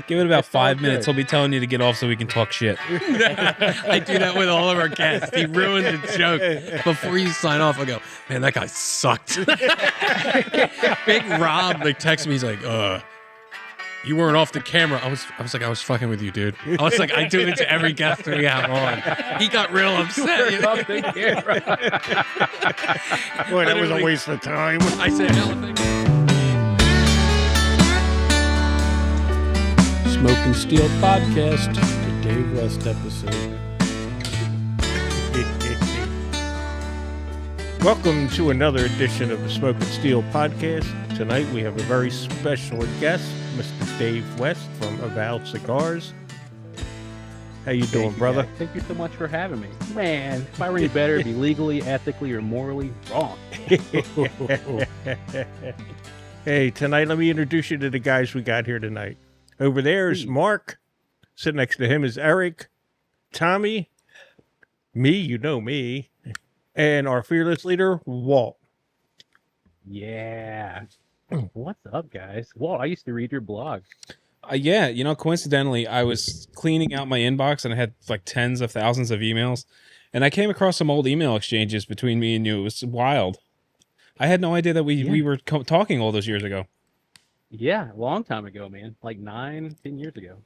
Give it about 5 minutes. He'll be telling you to get off so we can talk shit. I do that with all of our guests. He ruins the joke. Before you sign off, I go, man, that guy sucked. Big Rob texts me. He's like, you weren't off the camera. I was like, I was fucking with you, dude. I was like, I do it to every guest we have on. He got real upset. You know? Off the camera. Boy, that was a waste of time. I said, hell, thank you. Smoke and Steel Podcast, the Dave West episode. Welcome to another edition of the Smoke and Steel Podcast. Tonight we have a very special guest, Mr. Dave West from Avowed Cigars. How you doing, brother? Guys. Thank you so much for having me. Man, if I were any better, it'd be legally, ethically, or morally wrong. Hey, tonight let me introduce you to the guys we got here tonight. Over there is Mark. Sitting next to him is Eric, Tommy, me, you know me, and our fearless leader, Walt. Yeah. What's up, guys? Walt, I used to read your blog. Yeah, you know, coincidentally, I was cleaning out my inbox and I had like tens of thousands of emails, and I came across some old email exchanges between me and you. It was wild. I had no idea that we were talking all those years ago. Yeah, a long time ago, man. Like 9-10 years ago.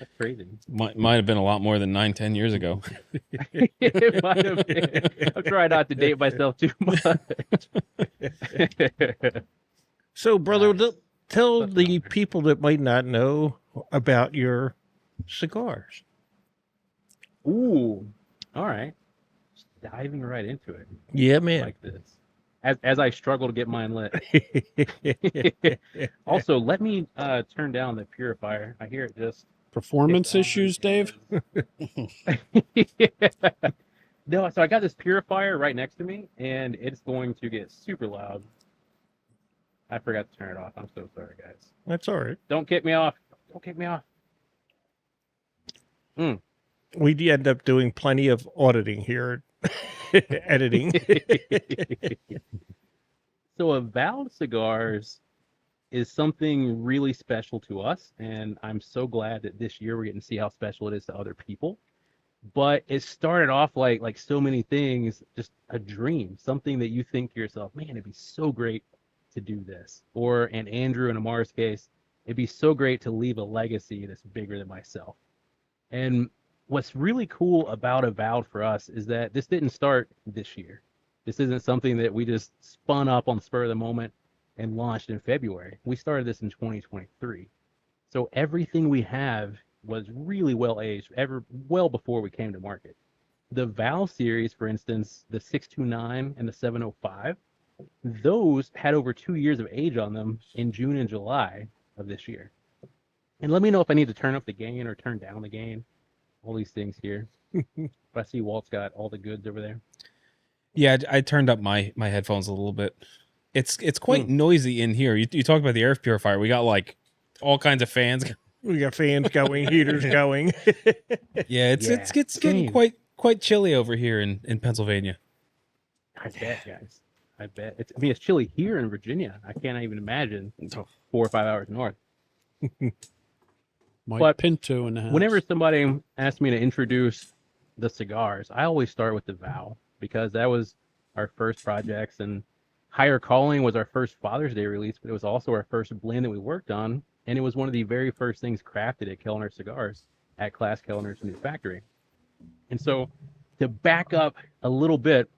That's crazy. Might have been a lot more than 9-10 years ago. It might have been. I'm trying not to date myself too much. So, brother, tell the people that might not know about your cigars. Ooh, all right. Just diving right into it. Yeah, man. Like this. As I struggle to get mine lit. Also, let me turn down the purifier. I hear it just... Performance issues, Dave? No, so I got this purifier right next to me, and it's going to get super loud. I forgot to turn it off. I'm so sorry, guys. That's all right. Don't kick me off. Don't kick me off. We end up doing plenty of auditing here. Editing. So Avowed Cigars is something really special to us, and I'm so glad that this year we're getting to see how special it is to other people. But it started off like so many things, just a dream, something that you think to yourself, man, it'd be so great to do this. Or in Andrew and Amar's case, it'd be so great to leave a legacy that's bigger than myself. And what's really cool about Avowed for us is that this didn't start this year. This isn't something that we just spun up on the spur of the moment and launched in February. We started this in 2023. So everything we have was really well aged, well before we came to market. The Vow series, for instance, the 629 and the 705, those had over 2 years of age on them in June and July of this year. And let me know if I need to turn up the gain or turn down the gain. All these things here. But I see Walt's got all the goods over there. Yeah, I turned up my headphones a little bit. It's quite noisy in here. You talked about the air purifier. We got like all kinds of fans. We got fans going, heaters going. Yeah, it's getting quite chilly over here in Pennsylvania. I bet, guys. I bet. It's chilly here in Virginia. I can't even imagine 4 or 5 hours north. Mike Pinto in the house. Whenever somebody asks me to introduce the cigars, I always start with the Vow, because that was our first projects, and Higher Calling was our first Father's Day release, but it was also our first blend that we worked on, and it was one of the very first things crafted at Kelner Cigars at Klaas Kelner's new factory. And so to back up a little bit,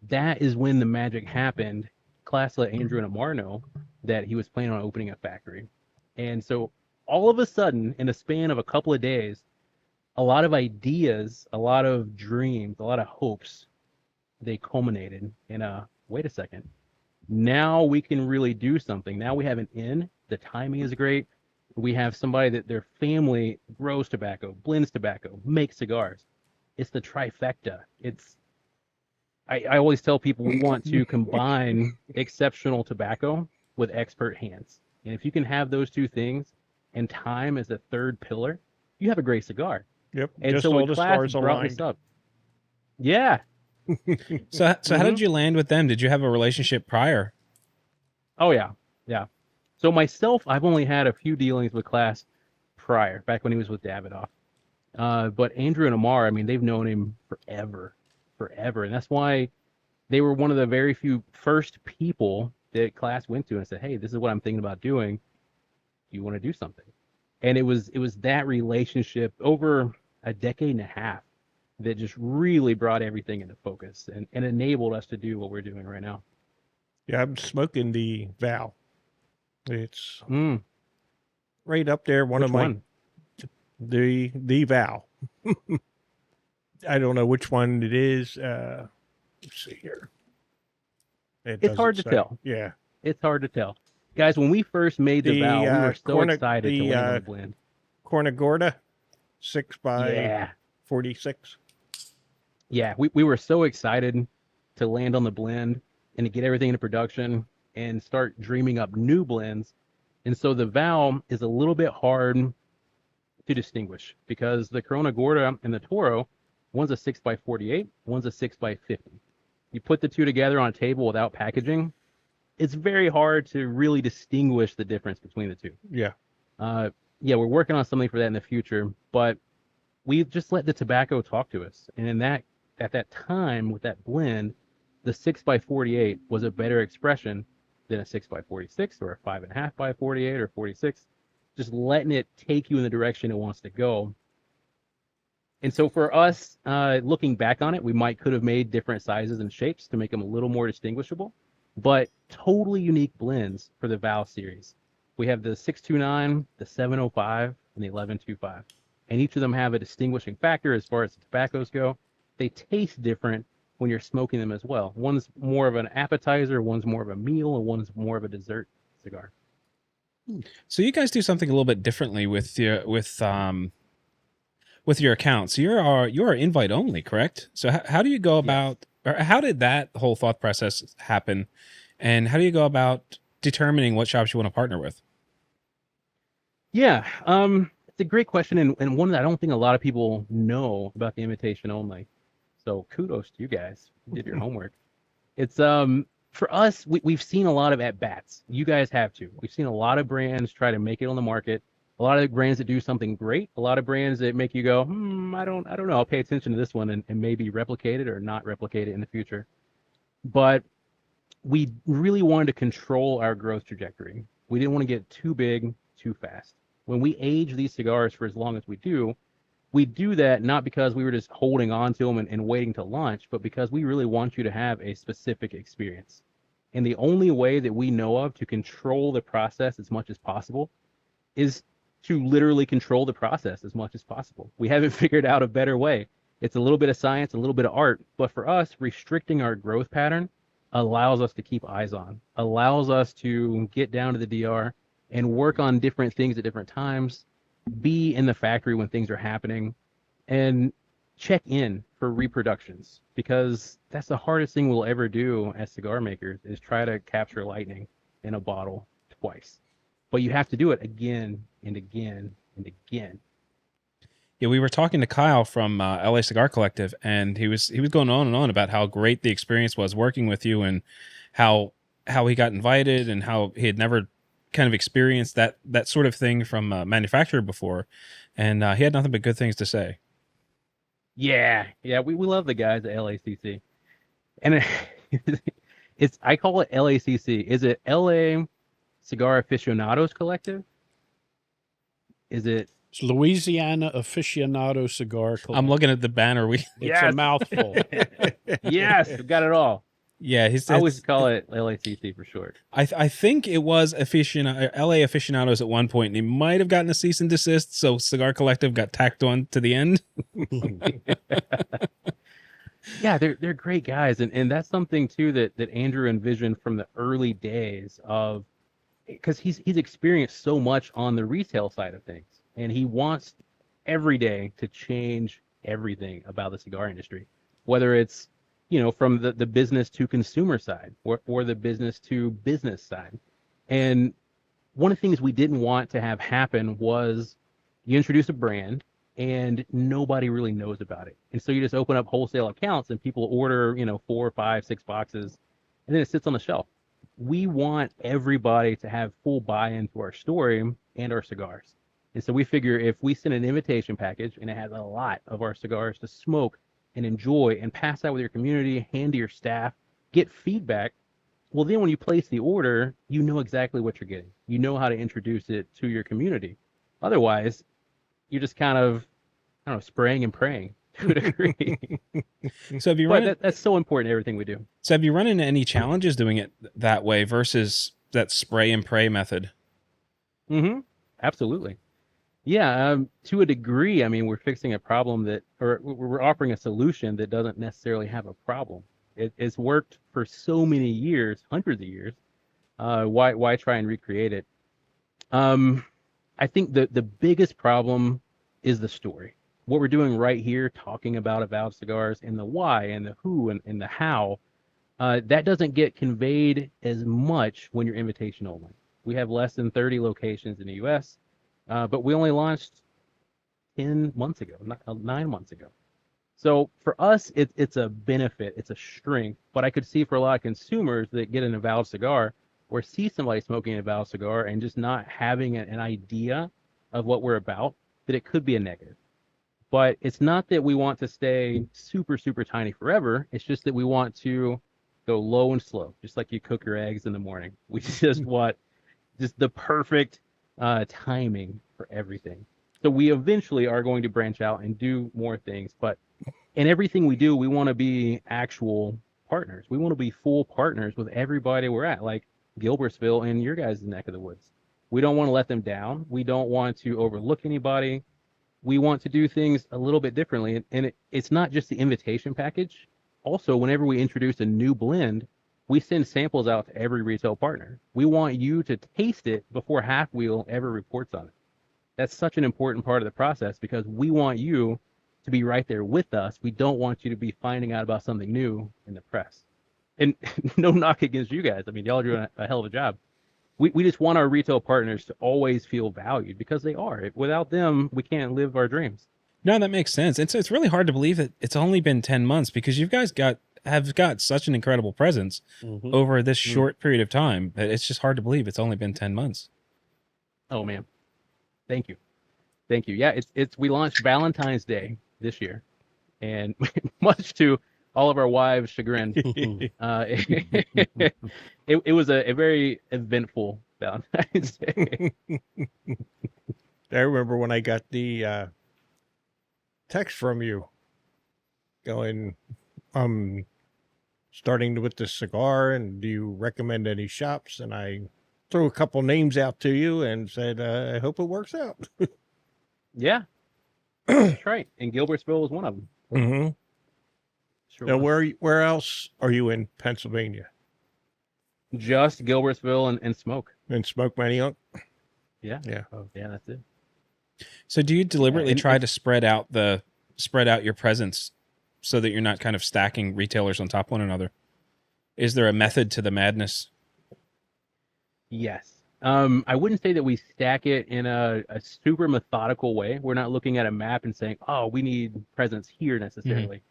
that is when the magic happened. Klaas let Andrew and Amar know that he was planning on opening a factory. And so all of a sudden, in the span of a couple of days, a lot of ideas, a lot of dreams, a lot of hopes, they culminated in wait a second. Now we can really do something. Now we have an in. The timing is great. We have somebody that their family grows tobacco, blends tobacco, makes cigars. It's the trifecta. I always tell people we want to combine exceptional tobacco with expert hands. And if you can have those two things, and time as the third pillar, you have a great cigar. Yep. And just so all when the Klaas stars brought aligned. this up, yeah. So how did you land with them? Did you have a relationship prior? Oh yeah. So myself, I've only had a few dealings with Klaas prior, back when he was with Davidoff. But Andrew and Amar, I mean, they've known him forever. And that's why they were one of the very few first people that Klaas went to and said, hey, this is what I'm thinking about doing. Do you want to do something? And it was that relationship over a decade and a half that just really brought everything into focus and enabled us to do what we're doing right now. Yeah, I'm smoking the Vow. It's Mm, right up there. which one? The Vow. I don't know which one it is. Let's see here. It's hard to tell. Yeah. It's hard to tell. Guys, when we first made the Vow, we were so excited to land on the blend. Cornagorda, 6 by Yeah. 46. Yeah, we were so excited to land on the blend and to get everything into production and start dreaming up new blends. And so the Vow is a little bit hard to distinguish because the Corona Gorda and the Toro, one's a 6 by 48, one's a 6 by 50. You put the two together on a table without packaging, it's very hard to really distinguish the difference between the two. Yeah. Yeah, we're working on something for that in the future, but we've just let the tobacco talk to us. And in that, at that time with that blend, the 6 by 48 was a better expression than a 6 by 46 or a 5.5 by 48 or 46. Just letting it take you in the direction it wants to go. And so for us, looking back on it, we could have made different sizes and shapes to make them a little more distinguishable, but totally unique blends for the Vow series. We have the 629, the 705, and the 1125. And each of them have a distinguishing factor as far as the tobaccos go. They taste different when you're smoking them as well. One's more of an appetizer, one's more of a meal, and one's more of a dessert cigar. So you guys do something a little bit differently with your accounts. You're invite only, correct? So how do you go about, or how did that whole thought process happen, and how do you go about determining what shops you want to partner with? Yeah, it's a great question, and one that I don't think a lot of people know about the invitation only. So kudos to you guys. You did your homework. It's for us, we've seen a lot of at bats. You guys have too. We've seen a lot of brands try to make it on the market. A lot of the brands that do something great. A lot of brands that make you go, I don't know. I'll pay attention to this one and maybe replicate it or not replicate it in the future. But we really wanted to control our growth trajectory. We didn't want to get too big too fast. When we age these cigars for as long as we do that not because we were just holding on to them and waiting to launch, but because we really want you to have a specific experience. And the only way that we know of to control the process as much as possible is to literally control the process as much as possible. We haven't figured out a better way. It's a little bit of science, a little bit of art, but for us, restricting our growth pattern allows us to keep eyes on, allows us to get down to the DR and work on different things at different times, be in the factory when things are happening, and check in for reproductions, because that's the hardest thing we'll ever do as cigar makers is try to capture lightning in a bottle twice. But you have to do it again and again and again. Yeah, we were talking to Kyle from LA Cigar Collective, and he was going on and on about how great the experience was working with you, and how he got invited, and how he had never kind of experienced that sort of thing from a manufacturer before, and he had nothing but good things to say. Yeah, we love the guys at LACC, and it's I call it LACC. Is it LA Cigar Aficionados Collective? Is it? It's Louisiana Aficionado Cigar Collective. I'm looking at the banner. It's a mouthful. Yes, we've got it all. Yeah, I always call it LACC for short. I think it was LA Aficionados at one point, and he might have gotten a cease and desist, so Cigar Collective got tacked on to the end. Yeah, they're great guys, and that's something too that Andrew envisioned from the early days of, because he's experienced so much on the retail side of things, and he wants every day to change everything about the cigar industry, whether it's from the business to consumer side or the business to business side. And one of the things we didn't want to have happen was you introduce a brand and nobody really knows about it. And so you just open up wholesale accounts and people order, 4, 5, 6 boxes, and then it sits on the shelf. We want everybody to have full buy-in to our story and our cigars. And so we figure if we send an invitation package and it has a lot of our cigars to smoke and enjoy and pass out with your community, hand to your staff, get feedback, well, then when you place the order, you know exactly what you're getting. You know how to introduce it to your community. Otherwise, you're just kind of, I don't know, spraying and praying to a degree. So have you But that's so important in everything we do. So have you run into any challenges doing it that way versus that spray and pray method? Mm-hmm. Absolutely. Yeah, to a degree, I mean, we're fixing a problem or we're offering a solution that doesn't necessarily have a problem. It's worked for so many years, hundreds of years. Why try and recreate it? I think the biggest problem is the story. What we're doing right here, talking about Avowed Cigars and the why and the who and the how, that doesn't get conveyed as much when you're invitation only. We have less than 30 locations in the U.S., but we only launched 10 months ago, 9 months ago. So for us, it's a benefit, it's a strength. But I could see for a lot of consumers that get an Avowed cigar or see somebody smoking an Avowed cigar and just not having an idea of what we're about, that it could be a negative. But it's not that we want to stay super, super tiny forever. It's just that we want to go low and slow, just like you cook your eggs in the morning. We just want just the perfect timing for everything. So we eventually are going to branch out and do more things. But in everything we do, we want to be actual partners. We want to be full partners with everybody we're at, like Gilbertsville in your guys' neck of the woods. We don't want to let them down. We don't want to overlook anybody. We want to do things a little bit differently. And it's not just the invitation package. Also, whenever we introduce a new blend, we send samples out to every retail partner. We want you to taste it before Half Wheel ever reports on it. That's such an important part of the process because we want you to be right there with us. We don't want you to be finding out about something new in the press. And no knock against you guys. I mean, y'all are doing a hell of a job. We just want our retail partners to always feel valued because they are. Without them, we can't live our dreams. No, that makes sense. It's really hard to believe that it's only been 10 months because you guys have got such an incredible presence over this short period of time. It's just hard to believe it's only been 10 months. Oh man. Thank you. Thank you. Yeah, we launched Valentine's Day this year. And much to all of our wives' chagrin, it was a very eventful Valentine's Day. I remember when I got the text from you going, starting with the cigar, and do you recommend any shops? And I threw a couple names out to you and said, I hope it works out. Yeah, that's right. And Gilbertsville was one of them. Mm-hmm. Sure Now, was. where else are you in Pennsylvania? Just Gilbertsville and Smoke. In Smoke Manioc? Yeah. Yeah. Oh, yeah, that's it. So do you deliberately and try to spread out your presence so that you're not kind of stacking retailers on top of one another? Is there a method to the madness? Yes. I wouldn't say that we stack it in a super methodical way. We're not looking at a map and saying, oh, we need presence here necessarily.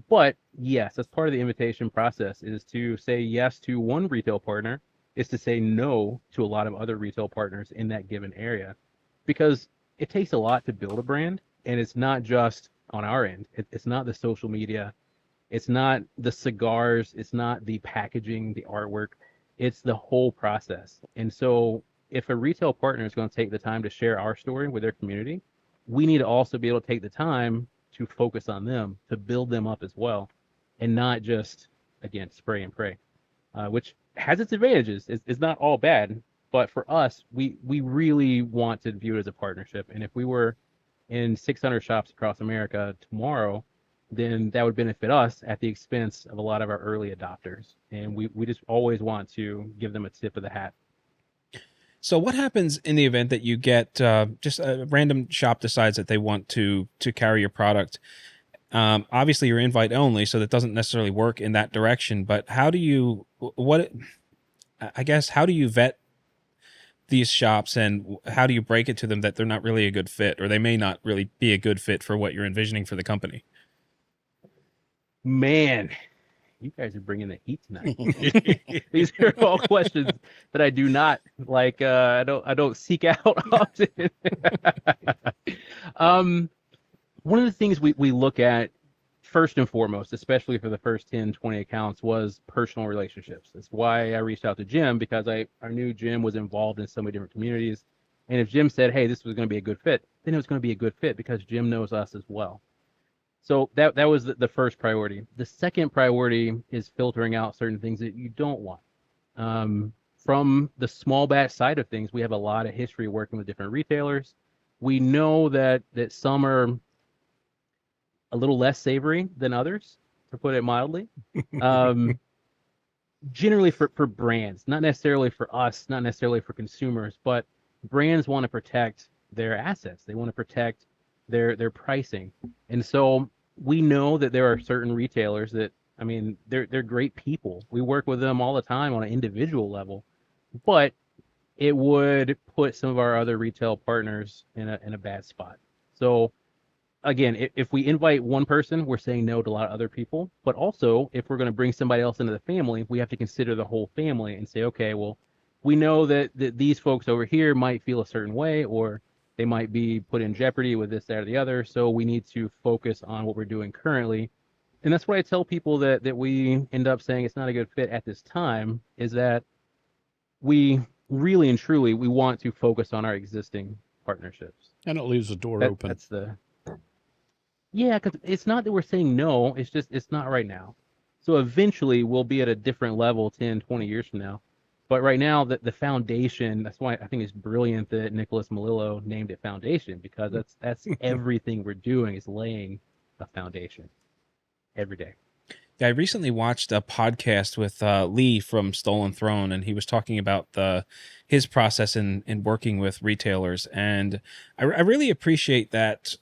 But yes, as part of the invitation process is to say yes to one retail partner is to say no to a lot of other retail partners in that given area. Because it takes a lot to build a brand, and it's not just on our end. It's not the social media. It's not the cigars. It's not the packaging, the artwork. It's the whole process. And so if a retail partner is going to take the time to share our story with their community, we need to also be able to take the time to focus on them, to build them up as well, and not just, again, spray and pray, which has its advantages. It's not all bad, but for us, we really want to view it as a partnership. And if we were in 600 shops across America tomorrow, then that would benefit us at the expense of a lot of our early adopters. And we just always want to give them a tip of the hat. So what happens in the event that you get just a random shop decides that they want to carry your product? Obviously, you're invite only, so that doesn't necessarily work in that direction. But how do you vet these shops, and how do you break it to them that they're not really a good fit, or they may not really be a good fit for what you're envisioning for the company? Man, you guys are bringing the heat tonight. These are all questions that I do not like. I don't seek out often. One of the things we look at first and foremost, especially for the first 10, 20 accounts, was personal relationships. That's why I reached out to Jim, because I knew Jim was involved in so many different communities. And if Jim said, hey, this was going to be a good fit, then it was going to be a good fit because Jim knows us as well. So that was the first priority. The second priority is filtering out certain things that you don't want. From the small batch side of things, we have a lot of history working with different retailers. We know that some are a little less savory than others, to put it mildly. Generally for brands, not necessarily for us, not necessarily for consumers, but brands want to protect their assets. They want to protect their pricing. And so we know that there are certain retailers that, I mean, they're great people. We work with them all the time on an individual level, but it would put some of our other retail partners in a bad spot. So again, if we invite one person, we're saying no to a lot of other people. But also, if we're going to bring somebody else into the family, we have to consider the whole family and say, okay, well, we know that these folks over here might feel a certain way, or they might be put in jeopardy with this, that, or the other. So we need to focus on what we're doing currently. And that's why I tell people that we end up saying it's not a good fit at this time, is that we really and truly, we want to focus on our existing partnerships. And it leaves the door open. That's yeah, because it's not that we're saying no, it's just it's not right now. So eventually we'll be at a different level 10, 20 years from now. But right now, the foundation, that's why I think it's brilliant that Nicholas Melillo named it Foundation, because that's everything we're doing is laying a foundation every day. Yeah, I recently watched a podcast with Lee from Stolen Throne, and he was talking about his process in working with retailers, and I really appreciate that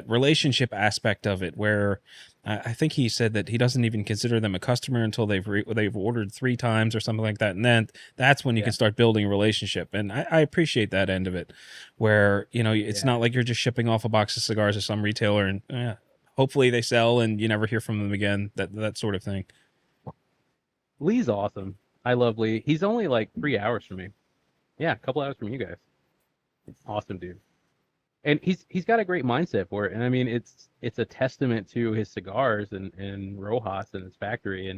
relationship aspect of it, where I think he said that he doesn't even consider them a customer until they've ordered 3 times or something like that, and then that's when you can start building a relationship. And I appreciate that end of it, where it's not like you're just shipping off a box of cigars to some retailer and hopefully they sell and you never hear from them again. That sort of thing. Lee's awesome. I love Lee. He's only like 3 hours from me. Yeah, a couple hours from you guys. Awesome dude. And he's got a great mindset for it. And I mean, it's a testament to his cigars and Rojas and his factory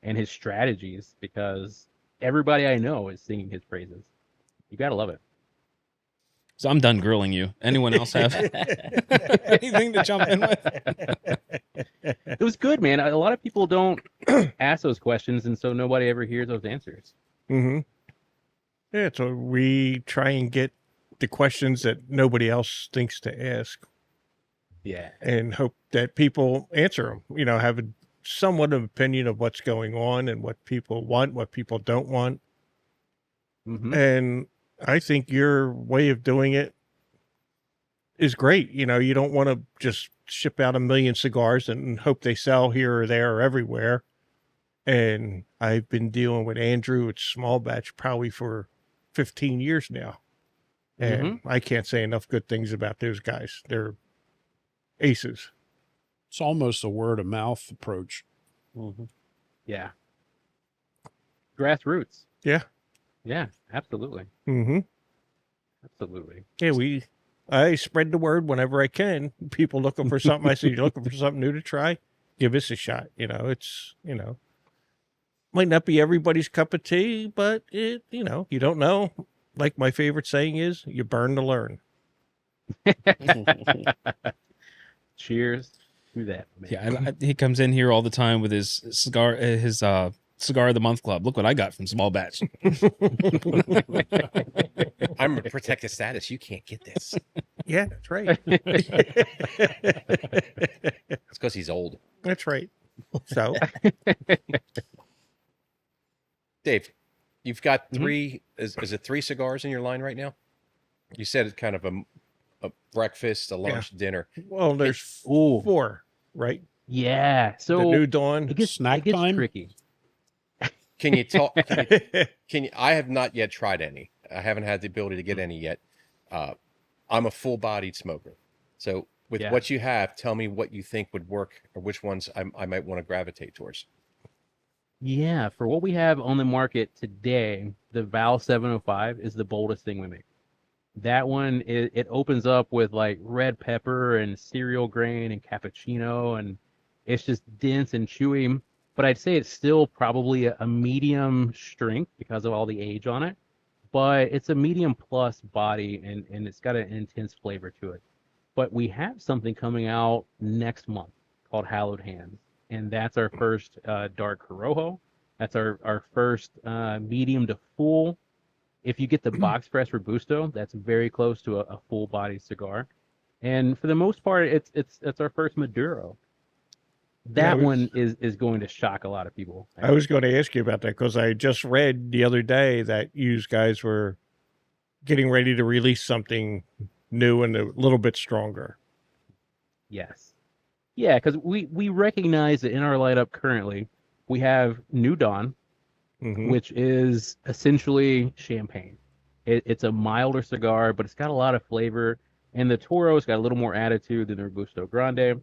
and his strategies, because everybody I know is singing his praises. You gotta love it. So I'm done grilling you. Anyone else have anything to jump in with? It was good, man. A lot of people don't ask those questions, and so nobody ever hears those answers. Mm-hmm. Yeah, so we try and get the questions that nobody else thinks to ask. Yeah. And hope that people answer them, have a somewhat of opinion of what's going on and what people want, what people don't want. Mm-hmm. And I think your way of doing it is great. You don't want to just ship out 1 million cigars and hope they sell here or there or everywhere. And I've been dealing with Andrew at Small Batch probably for 15 years now. And I can't say enough good things about those guys. They're aces. It's almost a word of mouth approach. Mm-hmm. Yeah. Grassroots. Yeah. Yeah, absolutely. Mm-hmm. Absolutely. Yeah, I spread the word whenever I can. People looking for something. I say, you're looking for something new to try? Give us a shot. It's, might not be everybody's cup of tea, but you don't know. Like my favorite saying is, you burn to learn. Cheers to that, man. Yeah, he comes in here all the time with his cigar, Cigar of the Month Club. Look what I got from Small Batch. I'm a protected status. You can't get this. Yeah, that's right. It's because he's old. That's right. So, Dave, you've got 3, is it 3 cigars in your line right now? You said it's kind of a breakfast, a lunch, dinner. well, there's 4, right? Yeah. So The New Dawn. it gets time? tricky. Can you talk? Can you? I have not yet tried any. I haven't had the ability to get any yet. I'm a full-bodied smoker, so with what you have, tell me what you think would work, or which ones I might want to gravitate towards. Yeah, for what we have on the market today, the Val 705 is the boldest thing we make. That one, it opens up with like red pepper and cereal grain and cappuccino, and it's just dense and chewy. But I'd say it's still probably a medium strength because of all the age on it. But it's a medium plus body, and it's got an intense flavor to it. But we have something coming out next month called Hallowed Hands, and that's our first dark Corojo. That's our first medium to full. If you get the box press Robusto, that's very close to a full body cigar. And for the most part, it's our first Maduro. Yeah, That one is going to shock a lot of people. I was going to ask you about that because I just read the other day that you guys were getting ready to release something new and a little bit stronger. Yes. Yeah, because we recognize that in our lineup currently, we have New Dawn, Mhm. which is essentially champagne. It's a milder cigar, but it's got a lot of flavor. And the Toro's got a little more attitude than the Robusto Grande.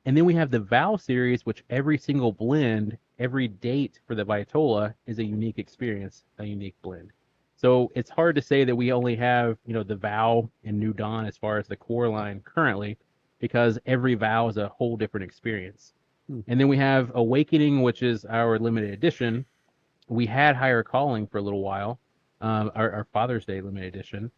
And then we have the Vow series, which every single blend, every date for the Vitola is a unique experience, a unique blend. So it's hard to say that we only have, the Vow and New Dawn as far as the core line currently, because every Vow is a whole different experience. And then we have Awakening, which is our limited edition. We had Higher Calling for a little while, our Father's Day limited edition,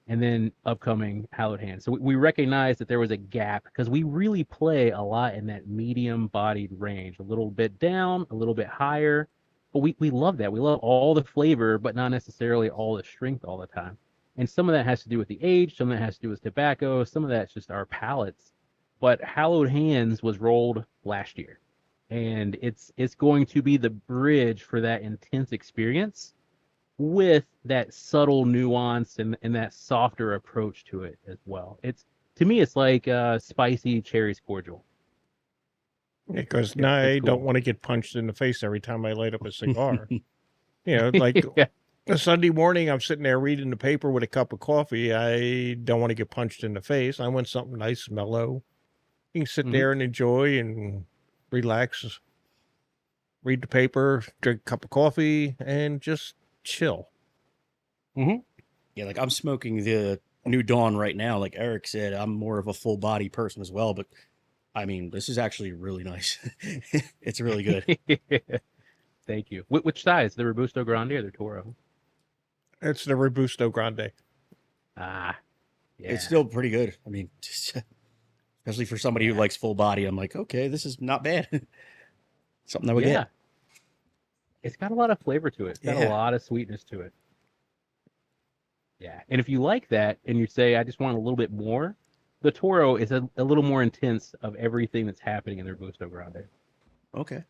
and then upcoming Hallowed Hands. So we recognize that there was a gap because we really play a lot in that medium bodied range, a little bit down, a little bit higher. But we love that. We love all the flavor, but not necessarily all the strength all the time. And some of that has to do with the age, some of that has to do with tobacco, some of that's just our palates. But Hallowed Hands was rolled last year. And it's going to be the bridge for that intense experience with that subtle nuance and that softer approach to it as well. It's to me, it's like spicy cherries cordial. Because now I cool. don't want to get punched in the face every time I light up a cigar. Like Yeah. a Sunday morning, I'm sitting there reading the paper with a cup of coffee. I don't want to get punched in the face. I want something nice, mellow. You can sit there and enjoy and relax, read the paper, drink a cup of coffee, and just chill. Yeah, like I'm smoking the New Dawn right now. Like Eric said, I'm more of a full body person as well, but I mean, this is actually really nice. It's really good. Thank you. Which size, the Robusto Grande or the Toro? It's the Robusto Grande. Ah, yeah. It's still pretty good. I mean, especially for somebody who likes full body, I'm like, okay, this is not bad. Something I would get. It's got a lot of flavor to it. It's got a lot of sweetness to it. Yeah. And if you like that and you say, I just want a little bit more, the Toro is a little more intense of everything that's happening in the Robusto Grande. Okay.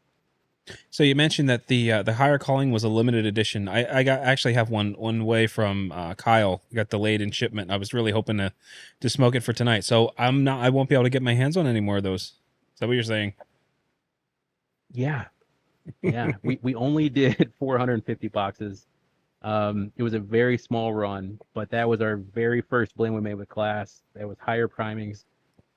So you mentioned that the Higher Calling was a limited edition. I actually have one way from Kyle. Got delayed in shipment. I was really hoping to smoke it for tonight. So I won't be able to get my hands on any more of those. Is that what you're saying? Yeah. Yeah. we only did 450 boxes. It was a very small run, but that was our very first blend we made with Klaas. That was higher primings.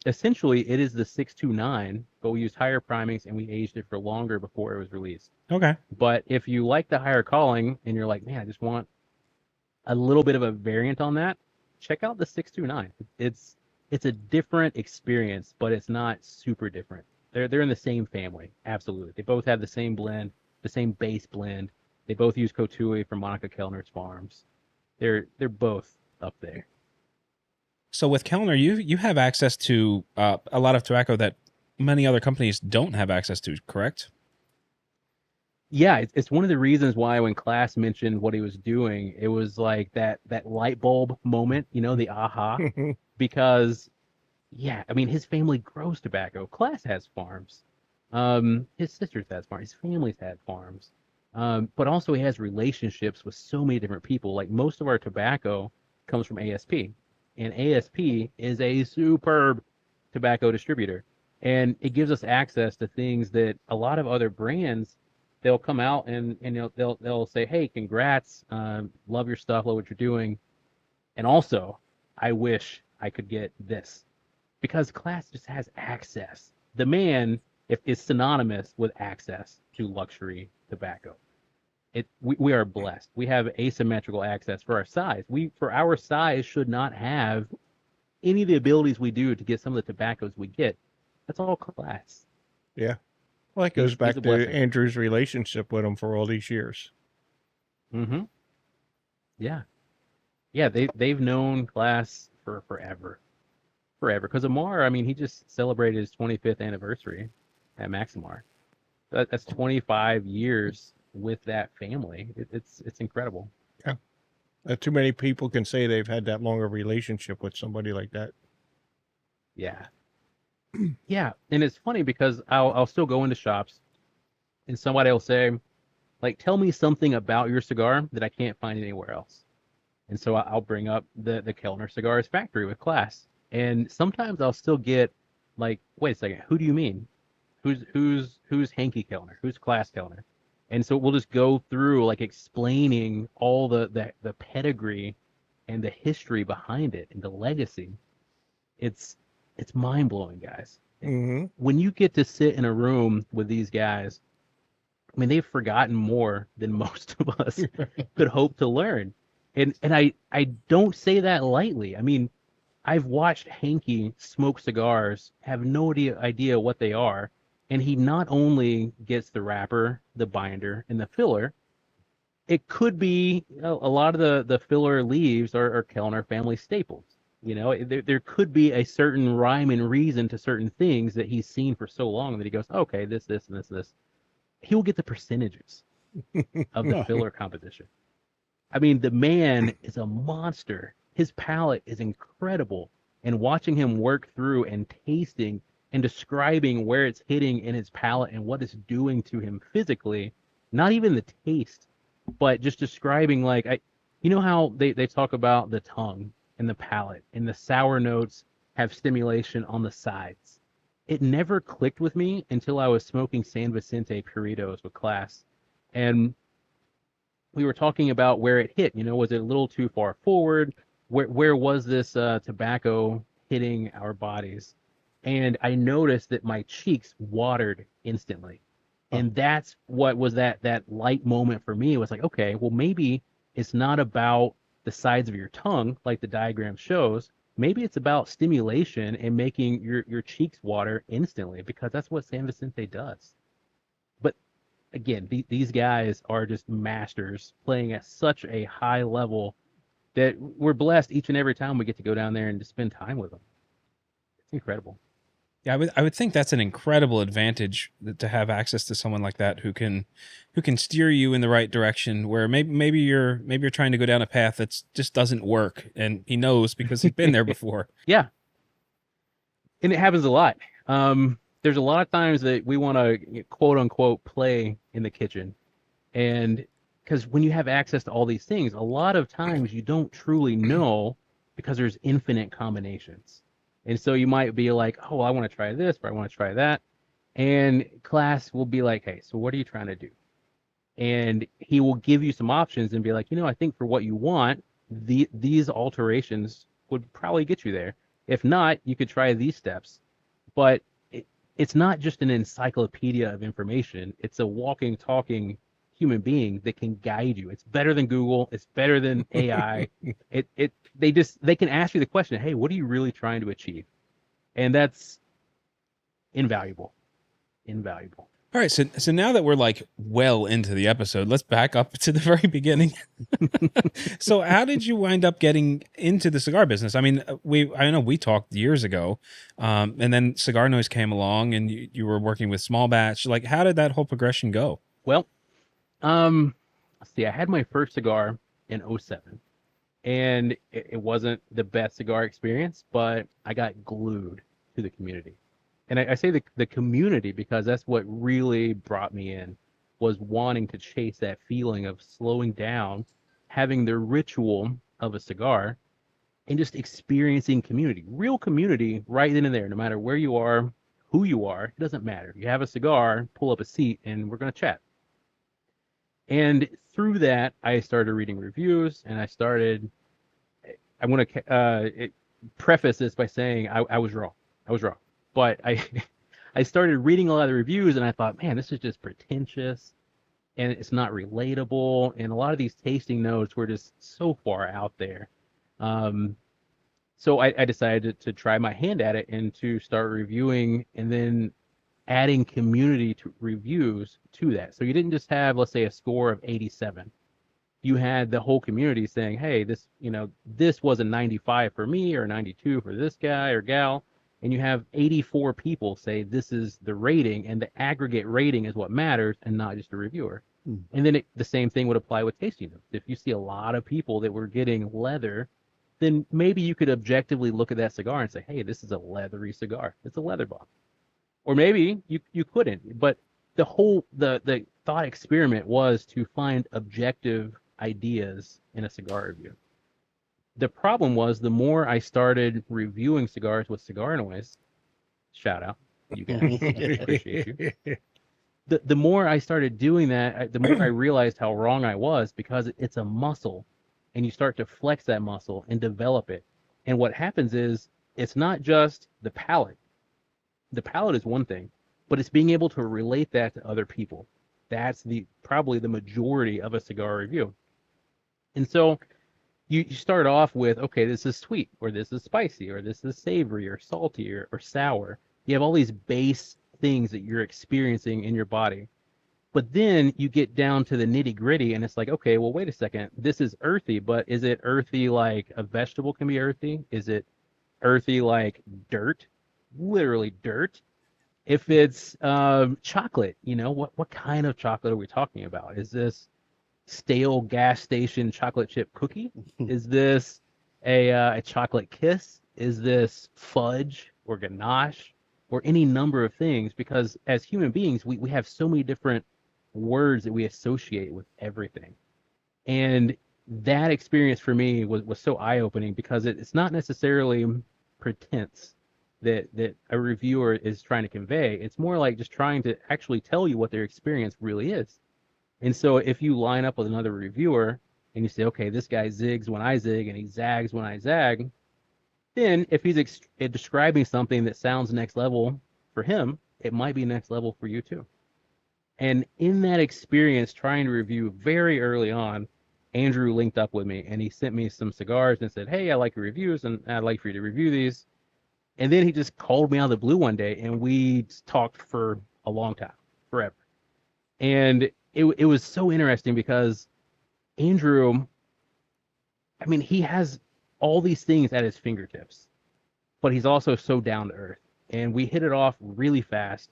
Essentially, it is the 629, but we used higher primings and we aged it for longer before it was released. Okay. But if you like the Higher Calling and you're like, man, I just want a little bit of a variant on that, check out the 629. It's a different experience, but it's not super different. They're in the same family, absolutely. They both have the same blend, the same base blend. They both use Kotui from Monica Kellner's farms. They're both up there. So with Kellner, you have access to a lot of tobacco that many other companies don't have access to, correct? Yeah, it's one of the reasons why when Klaas mentioned what he was doing, it was like that light bulb moment, the aha, because yeah, I mean his family grows tobacco. Klaas has farms. His sisters has farms. His family's had farms. But also he has relationships with so many different people. Like most of our tobacco comes from ASP, and ASP is a superb tobacco distributor, and it gives us access to things that a lot of other brands, they'll come out and they'll say, hey, congrats, love your stuff, love what you're doing, and also I wish I could get this, because Klaas just has access. The man is synonymous with access to luxury tobacco. We are blessed. We have asymmetrical access for our size. We for our size should not have any of the abilities we do to get some of the tobaccos we get. That's all class. Yeah. Well, that goes back to Andrew's relationship with him for all these years. Mm-hmm. Yeah. Yeah, they've known Klaas for forever. Forever. Because Amar, I mean, he just celebrated his 25th anniversary at Maximar. That's 25 years with that family. It's incredible. Yeah. Too many people can say they've had that long a relationship with somebody like that. Yeah. Yeah. And it's funny because I'll still go into shops and somebody will say, like, tell me something about your cigar that I can't find anywhere else. And so I'll bring up the Kelner Cigars factory with Klaas. And sometimes I'll still get like, wait a second, who do you mean? Who's Hanky Kelner? Who's Klaas Kelner? And so we'll just go through like explaining all the pedigree and the history behind it and the legacy. It's mind blowing, guys. Mm-hmm. When you get to sit in a room with these guys, I mean, they've forgotten more than most of us could hope to learn. And I don't say that lightly. I mean, I've watched Hanky smoke cigars, have no idea what they are, and he not only gets the wrapper, the binder, and the filler, it could be a lot of the filler leaves are Kellner family staples. You know, there could be a certain rhyme and reason to certain things that he's seen for so long that he goes, okay, this, and this. He'll get the percentages of the filler composition. I mean, the man is a monster. His palate is incredible. And watching him work through and tasting and describing where it's hitting in his palate and what it's doing to him physically, not even the taste, but just describing like, you know how they talk about the tongue and the palate and the sour notes have stimulation on the sides. It never clicked with me until I was smoking San Vicente Puritos with Klaas. And we were talking about where it hit. You know, was it a little too far forward? Where was this tobacco hitting our bodies? And I noticed that my cheeks watered instantly. And that's what was that light moment for me. It was like, okay, well, maybe it's not about the sides of your tongue like the diagram shows. Maybe it's about stimulation and making your cheeks water instantly, because that's what San Vicente does. But again, these guys are just masters playing at such a high level that we're blessed each and every time we get to go down there and to spend time with them. It's incredible. Yeah, I would think that's an incredible advantage to have access to someone like that who can steer you in the right direction. Where maybe you're trying to go down a path that just doesn't work, and he knows because he's been there before. Yeah, and it happens a lot. There's a lot of times that we want to quote unquote play in the kitchen, and because when you have access to all these things, a lot of times you don't truly know because there's infinite combinations. And so you might be like, oh, I want to try this, or I want to try that. And Klaas will be like, hey, so what are you trying to do? And he will give you some options and be like, I think for what you want, these alterations would probably get you there. If not, you could try these steps. But it's not just an encyclopedia of information. It's a walking, talking human being that can guide you. It's better than Google. It's better than AI. They can ask you the question, hey, what are you really trying to achieve? And that's invaluable. Invaluable. All right, so now that we're like well into the episode, let's back up to the very beginning. So how did you wind up getting into the cigar business? I mean, I know we talked years ago, and then Cigar Noise came along, and you were working with small batch. Like, how did that whole progression go? Well, let's see, I had my first cigar in 2007, and it wasn't the best cigar experience, but I got glued to the community. And I say the community because that's what really brought me in, was wanting to chase that feeling of slowing down, having the ritual of a cigar, and just experiencing community, real community right then and there, no matter where you are, who you are, it doesn't matter. You have a cigar, pull up a seat, and we're going to chat. And through that, I started reading reviews, and I want to preface this by saying I was wrong. I was wrong. But I started reading a lot of the reviews, and I thought, man, this is just pretentious. and it's not relatable. And a lot of these tasting notes were just so far out there. Um, so I decided to try my hand at it and to start reviewing and then adding community to reviews to that. So you didn't just have, let's say, a score of 87. You had the whole community saying, hey, this, this was a 95 for me or a 92 for this guy or gal. And you have 84 people say this is the rating, and the aggregate rating is what matters and not just a reviewer. And then the same thing would apply with tasting notes. If you see a lot of people that were getting leather, then maybe you could objectively look at that cigar and say, hey, this is a leathery cigar. It's a leather bomb. Or maybe you couldn't. But the thought experiment was to find objective ideas in a cigar review. The problem was the more I started reviewing cigars with Cigar Noise, shout out, you guys, appreciate you. The more I started doing that, the more I realized how wrong I was, because it's a muscle, and you start to flex that muscle and develop it. And what happens is it's not just the palate. The palate is one thing, but it's being able to relate that to other people. That's probably the majority of a cigar review. And so you start off with, okay, this is sweet, or this is spicy, or this is savory, or salty, or sour. You have all these base things that you're experiencing in your body. But then you get down to the nitty gritty, and it's like, okay, well, wait a second. This is earthy, but is it earthy like a vegetable can be earthy? Is it earthy like dirt? Literally dirt. If it's chocolate, what kind of chocolate are we talking about? Is this stale gas station chocolate chip cookie? Is this a chocolate kiss? Is this fudge or ganache or any number of things? Because as human beings, we have so many different words that we associate with everything. And that experience for me was so eye-opening, because it's not necessarily pretense that a reviewer is trying to convey. It's more like just trying to actually tell you what their experience really is. And so if you line up with another reviewer and you say, okay, this guy zigs when I zig and he zags when I zag, then if he's describing something that sounds next level for him, it might be next level for you too. And in that experience, trying to review very early on, Andrew linked up with me and he sent me some cigars and said, hey, I like your reviews and I'd like for you to review these. And then he just called me out of the blue one day and we talked for a long time, forever. And it was so interesting because Andrew, I mean, he has all these things at his fingertips, but he's also so down to earth. And we hit it off really fast.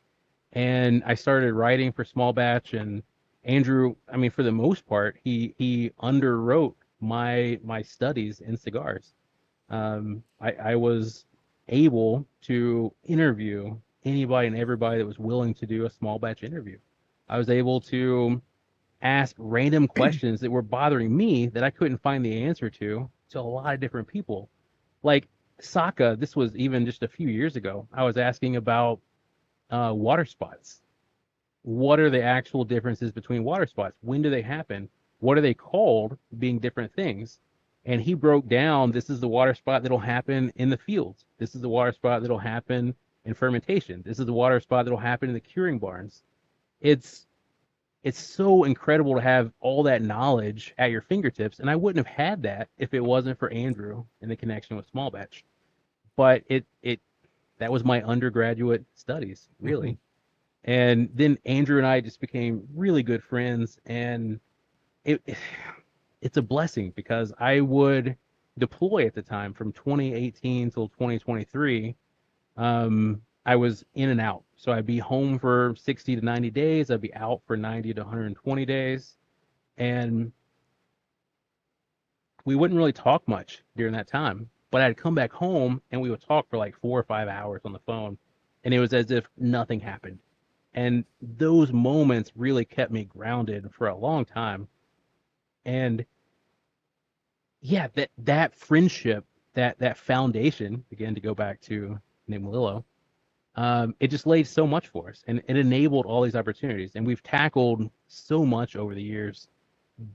And I started writing for Small Batch, and Andrew, I mean, for the most part, he underwrote my studies in cigars. I was able to interview anybody and everybody that was willing to do a Small Batch interview. I was able to ask random questions that were bothering me that I couldn't find the answer to a lot of different people. Like Saka, this was even just a few years ago. I was asking about water spots. What are the actual differences between water spots? When do they happen? What are they called, being different things? And he broke down, this is the water spot that'll happen in the fields. This is the water spot that'll happen in fermentation. This is the water spot that'll happen in the curing barns. It's so incredible to have all that knowledge at your fingertips, and I wouldn't have had that if it wasn't for Andrew and the connection with Small Batch. But that was my undergraduate studies, really. Mm-hmm. And then Andrew and I just became really good friends, and it's a blessing because I would deploy at the time from 2018 till 2023. I was in and out. So I'd be home for 60 to 90 days. I'd be out for 90 to 120 days. And we wouldn't really talk much during that time. But I'd come back home and we would talk for like 4 or 5 hours on the phone. And it was as if nothing happened. And those moments really kept me grounded for a long time. And yeah, that friendship, that foundation, again, to go back to Name Lillo, it just laid so much for us, and it enabled all these opportunities. And we've tackled so much over the years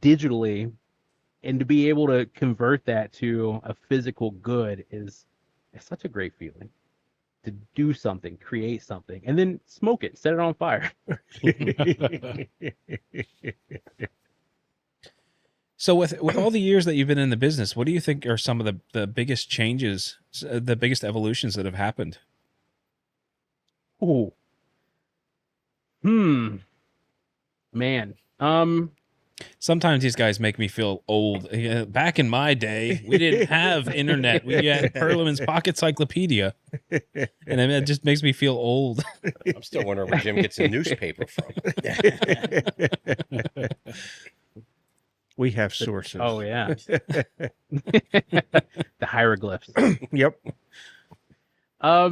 digitally, and to be able to convert that to a physical good is such a great feeling. to do something, create something, and then smoke it, set it on fire. So with all the years that you've been in the business, what do you think are some of the biggest changes, the biggest evolutions that have happened? Ooh. Man. Sometimes these guys make me feel old. Back in my day, we didn't have internet. We had Perleman's Pocket Cyclopedia, and it just makes me feel old. I'm still wondering where Jim gets a newspaper from. We have sources. Oh yeah. The hieroglyphs. Yep. I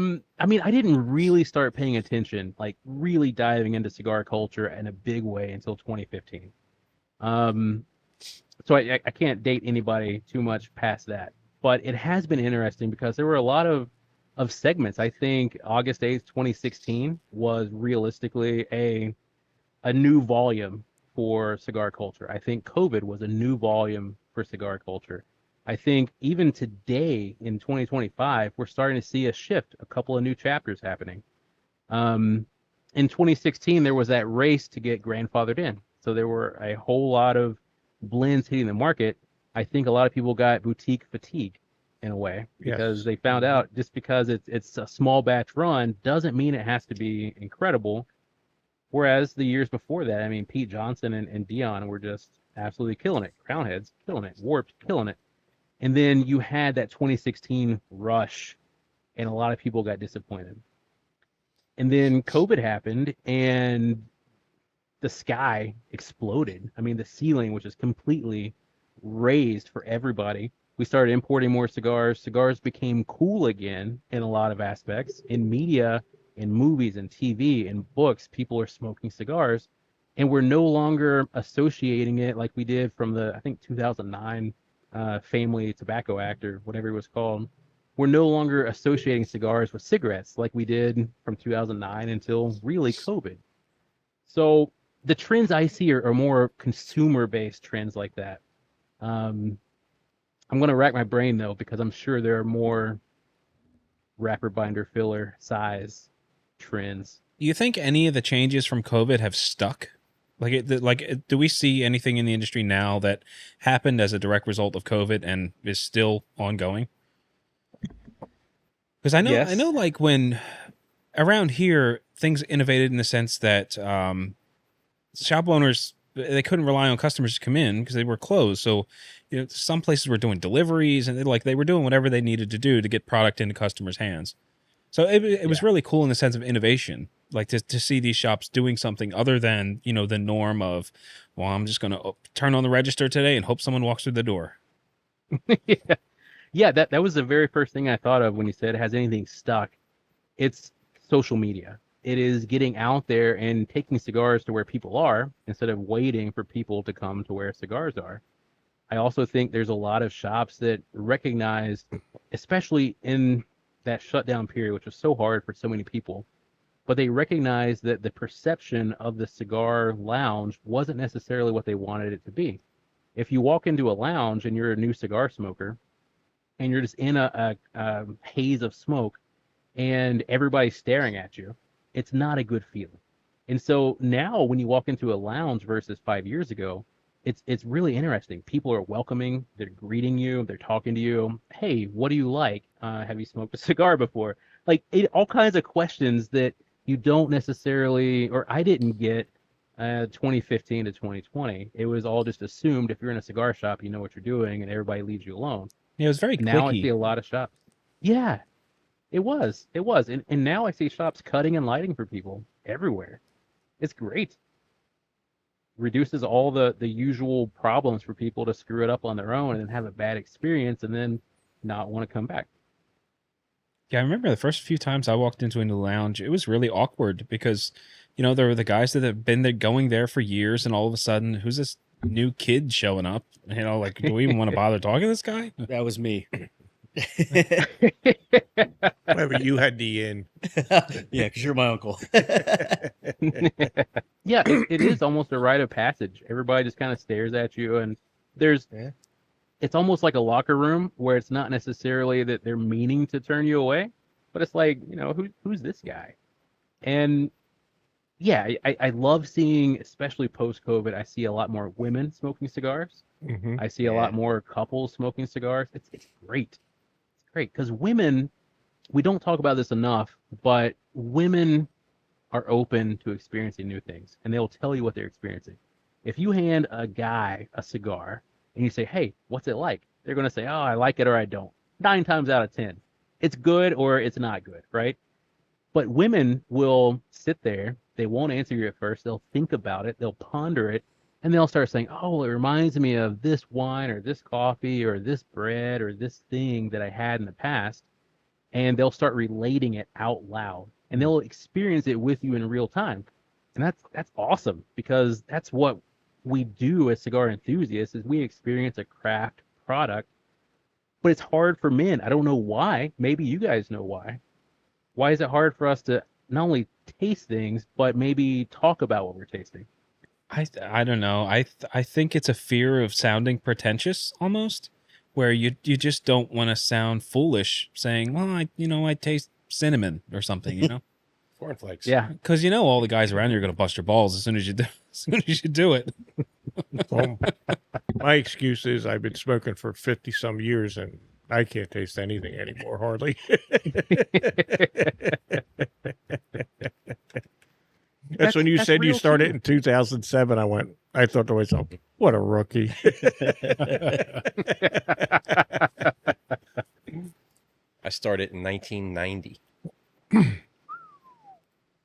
mean, I didn't really start paying attention, like really diving into cigar culture in a big way until 2015. So I can't date anybody too much past that, but it has been interesting because there were a lot of segments. I think August 8th, 2016 was realistically a new volume for cigar culture. I think COVID was a new volume for cigar culture. I think even today in 2025, we're starting to see a shift, a couple of new chapters happening. In 2016, there was that race to get grandfathered in. So there were a whole lot of blends hitting the market. I think a lot of people got boutique fatigue in a way because they found out just because it's a small batch run doesn't mean it has to be incredible. Whereas the years before that, I mean, Pete Johnson and Dion were just absolutely killing it. Crownheads killing it. Warped killing it. And then you had that 2016 rush, and a lot of people got disappointed. And then COVID happened, and the sky exploded. I mean, the ceiling was just completely raised for everybody. We started importing more cigars. Cigars became cool again in a lot of aspects. In media, in movies, and TV, and books, people are smoking cigars. And we're no longer associating it like we did from the, I think, 2009 Family Tobacco Act or whatever it was called. We're no longer associating cigars with cigarettes like we did from 2009 until really COVID. So the trends I see are more consumer-based trends like that. I'm going to rack my brain, though, because I'm sure there are more wrapper binder filler size trends. Do you think any of the changes from COVID have stuck? Do we see anything in the industry now that happened as a direct result of COVID and is still ongoing? Because I know, like when around here things innovated in the sense that shop owners, they couldn't rely on customers to come in because they were closed. So, some places were doing deliveries and they were doing whatever they needed to do to get product into customers' hands. So it was really cool in the sense of innovation, like to see these shops doing something other than, the norm of, well, I'm just going to turn on the register today and hope someone walks through the door. Yeah, that was the very first thing I thought of when you said, has anything stuck? It's social media. It is getting out there and taking cigars to where people are instead of waiting for people to come to where cigars are. I also think there's a lot of shops that recognize, especially in that shutdown period, which was so hard for so many people, but they recognize that the perception of the cigar lounge wasn't necessarily what they wanted it to be. If you walk into a lounge and you're a new cigar smoker and you're just in a haze of smoke and everybody's staring at you, it's not a good feeling. And so now when you walk into a lounge versus 5 years ago, it's really interesting. People are welcoming, they're greeting you, they're talking to you. Hey, what do you like? Have you smoked a cigar before? Like all kinds of questions that you don't necessarily, or I didn't get 2015 to 2020. It was all just assumed if you're in a cigar shop, you know what you're doing and everybody leaves you alone. Yeah, it was very Now cliquey. I see a lot of shops. Yeah, it was. And now I see shops cutting and lighting for people everywhere. It's great. Reduces all the usual problems for people to screw it up on their own and then have a bad experience and then not want to come back. Yeah, I remember the first few times I walked into a new lounge, it was really awkward because, there were the guys that have been there going there for years, and all of a sudden, who's this new kid showing up? Do we even want to bother talking to this guy? That was me. Whatever, you had the in. Yeah, because you're my uncle. Yeah, it is almost a rite of passage. Everybody just kind of stares at you, and it's almost like a locker room where it's not necessarily that they're meaning to turn you away, but it's like, who's this guy? And yeah, I love seeing, especially post COVID, I see a lot more women smoking cigars. Mm-hmm. I see a lot more couples smoking cigars. It's great. It's great because women, we don't talk about this enough, but women are open to experiencing new things, and they'll tell you what they're experiencing. If you hand a guy a cigar and you say, "Hey, what's it like?" They're going to say, "Oh, I like it or I don't." 9 times out of 10, it's good or it's not good, right? But women will sit there. They won't answer you at first. They'll think about it. They'll ponder it, and they'll start saying, "Oh, it reminds me of this wine or this coffee or this bread or this thing that I had in the past." And they'll start relating it out loud, and they'll experience it with you in real time. And that's awesome, because that's what we do as cigar enthusiasts, is we experience a craft product. But it's hard for men. I don't know why. Maybe you guys know why. Why is it hard for us to not only taste things, but maybe talk about what we're tasting? I don't know. I think it's a fear of sounding pretentious almost, where you just don't want to sound foolish saying, "Well, I taste cinnamon or something," Cornflakes. Yeah. Because all the guys around you are going to bust your balls as soon as you do it. Well, my excuse is I've been smoking for 50 some years and I can't taste anything anymore, hardly. That's when you said you started in 2007. I thought to myself, what a rookie. I started in 1990.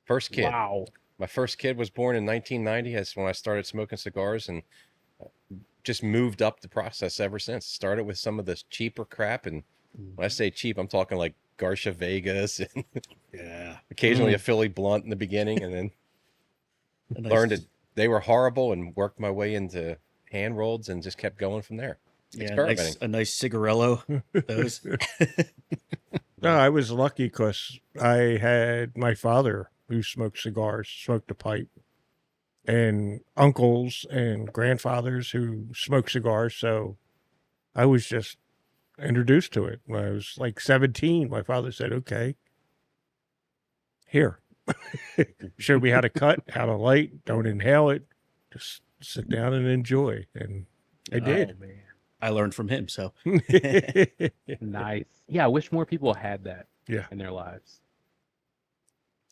First kid. Wow. My first kid was born in 1990. That's when I started smoking cigars, and just moved up the process ever since. Started with some of the cheaper crap, and when I say cheap, I'm talking like Garcia Vegas and occasionally a Philly Blunt in the beginning, and then learned that they were horrible and worked my way into hand rolleds and just kept going from there. Experimenting. A nice cigarello. Those. No, I was lucky because I had my father who smoked cigars, smoked a pipe, and uncles and grandfathers who smoked cigars. So I was just introduced to it. When I was like 17, my father said, "Okay, here." Showed me how to cut, how to light, don't inhale it, just sit down and enjoy. And I did. Oh, man. I learned from him, so Nice. Yeah, I wish more people had that Yeah. in their lives.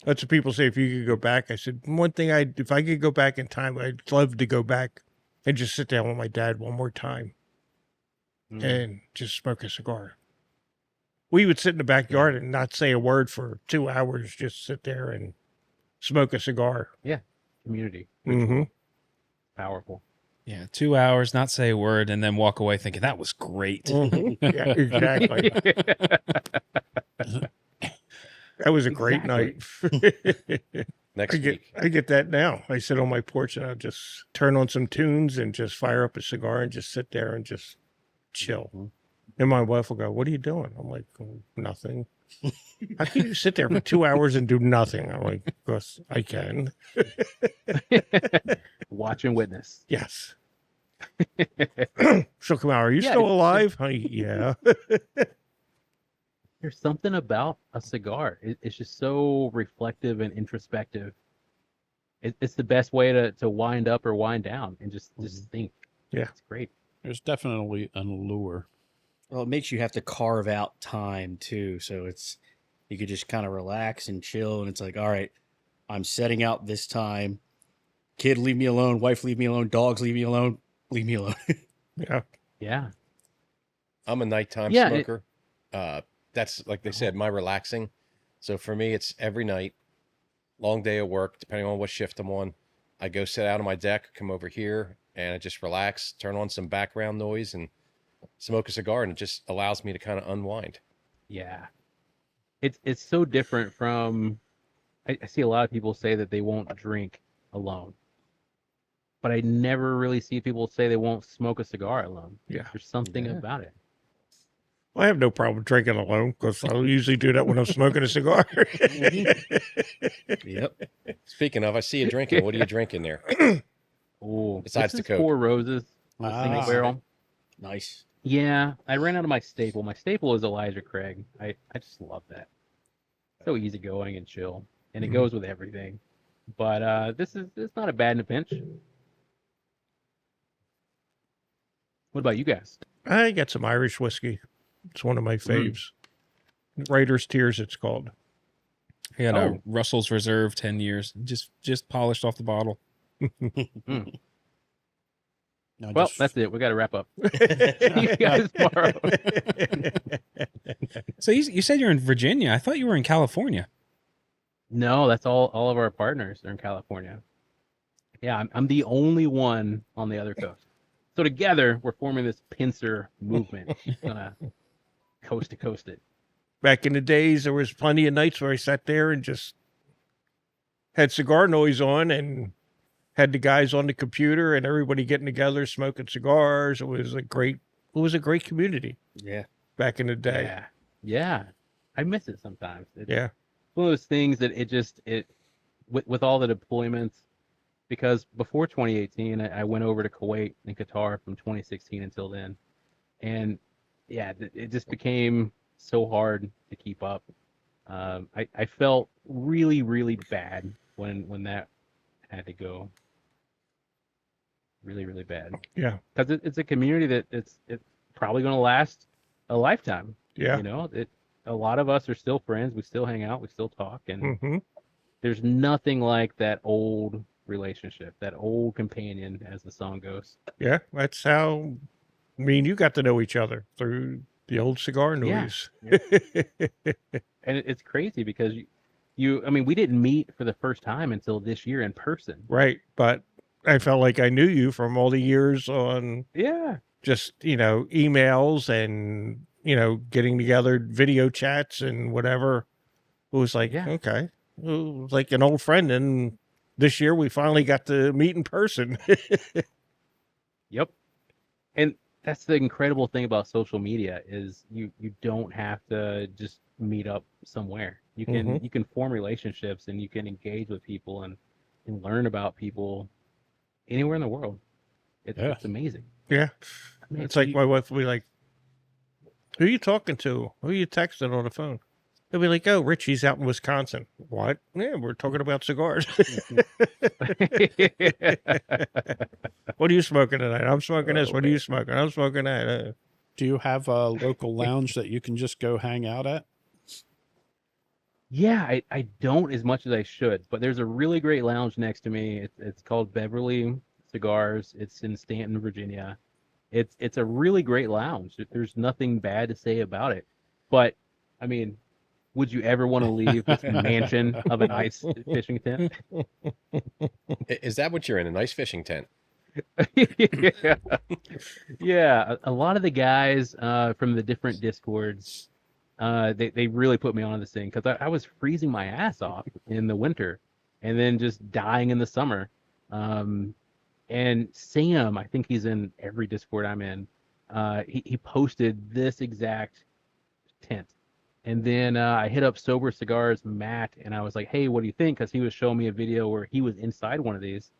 That's what people say. If you could go back, I said, one thing if I could go back in time, I'd love to go back and just sit down with my dad one more time and just smoke a cigar. We would sit in the backyard and not say a word for 2 hours, just sit there and smoke a cigar. Community. Mm-hmm. Powerful. Yeah, 2 hours, not say a word, and then walk away thinking that was great. Yeah, exactly. That was a great night. Next week. I get that now. I sit on my porch and I'll just turn on some tunes and just fire up a cigar and just sit there and just chill. And my wife will go, "What are you doing?" I'm like, "Nothing." "How can you sit there for 2 hours and do nothing?" I'm like, "Because I can." Watch and witness. Yes. She'll come out. "Are you Yeah, still alive?" Yeah. There's something about a cigar. It's just so reflective and introspective. It's the best way to wind up or wind down and just think. Yeah. It's great. There's definitely an allure. well, it makes you have to carve out time too. So you could just kind of relax and chill, and it's like, all right, I'm setting out this time. Kid, leave me alone. Wife, leave me alone. Dogs, leave me alone. Leave me alone. Yeah. Yeah. I'm a nighttime Yeah, smoker. That's like they said, my relaxing. So for me, it's every night, long day of work, depending on what shift I'm on. I go sit out on my deck, come over here, and I just relax, turn on some background noise, and smoke a cigar, and it just allows me to kind of unwind. Yeah. It's so different from I see a lot of people say that they won't drink alone. But I never really see people say they won't smoke a cigar alone. Yeah. There's something about it. Well, I have no problem drinking alone because I usually do that when I'm smoking a cigar. Yep. Speaking of, I see you drinking. What are you drinking there? Oh, Besides this the is Coke. Four Roses, single barrel. Nice. Yeah, I ran out of my staple. My staple is Elijah Craig. I just love that. so easygoing and chill, and it goes with everything. But it's not a bad in a pinch. What about you guys? I got some Irish whiskey. It's one of my faves. Writer's Tears, it's called. I got a Oh. Russell's Reserve 10 years, just polished off the bottle. No, Well, just- that's it. We got to wrap up. See you guys tomorrow. So you said you're in Virginia. I thought you were in California. No, that's all of our partners are in California. Yeah, I'm the only one on the other coast. So together, we're forming this pincer movement. Gonna coast to coast it. Back in the days, there was plenty of nights where I sat there and just had cigar noise on and had the guys on the computer and everybody getting together, smoking cigars. It was a great community yeah. back in the day. Yeah. I miss it sometimes. It's Yeah. one of those things that with all the deployments, because before 2018, I went over to Kuwait and Qatar from 2016 until then. And yeah, it just became so hard to keep up. I felt really, really bad when that had to go. Really, really bad. Yeah. Because it's a community that it's probably going to last a lifetime. Yeah. You know, a lot of us are still friends. We still hang out. We still talk. And hmm there's nothing like that old relationship, that old companion, as the song goes. Yeah. That's how me and you got to know each other, through the old cigar Yeah. noise. And it's crazy because I mean, we didn't meet for the first time until this year in person. Right. But I felt like I knew you from all the years on Yeah. just, emails and, getting together, video chats and whatever. It was like, Yeah. okay, it was like an old friend. And this year we finally got to meet in person. Yep. And that's the incredible thing about social media is you don't have to just meet up somewhere. You can form relationships and you can engage with people and learn about people anywhere in the world. Yeah. It's amazing. Yeah. I mean, It's like my wife will be like, who are you talking to? Who are you texting on the phone? They'll be like, oh, Richie's out in Wisconsin. What? Yeah, we're talking about cigars. What are you smoking tonight? I'm smoking this. What are you smoking? I'm smoking that. Do you have a local lounge that you can just go hang out at? Yeah, I don't as much as I should, but there's a really great lounge next to me. It's called Beverly Cigars. It's in Stanton, Virginia. It's a really great lounge. There's nothing bad to say about it. But I mean, would you ever want to leave this mansion of an ice fishing tent? Is that what you're in? An ice fishing tent? Yeah. Yeah, a lot of the guys from the different discords, they really put me on this thing because I was freezing my ass off in the winter and then just dying in the summer. And Sam, I think he's in every Discord I'm in, he posted this exact tent. And then I hit up Sober Cigars Matt and I was like, hey, what do you think? Because he was showing me a video where he was inside one of these.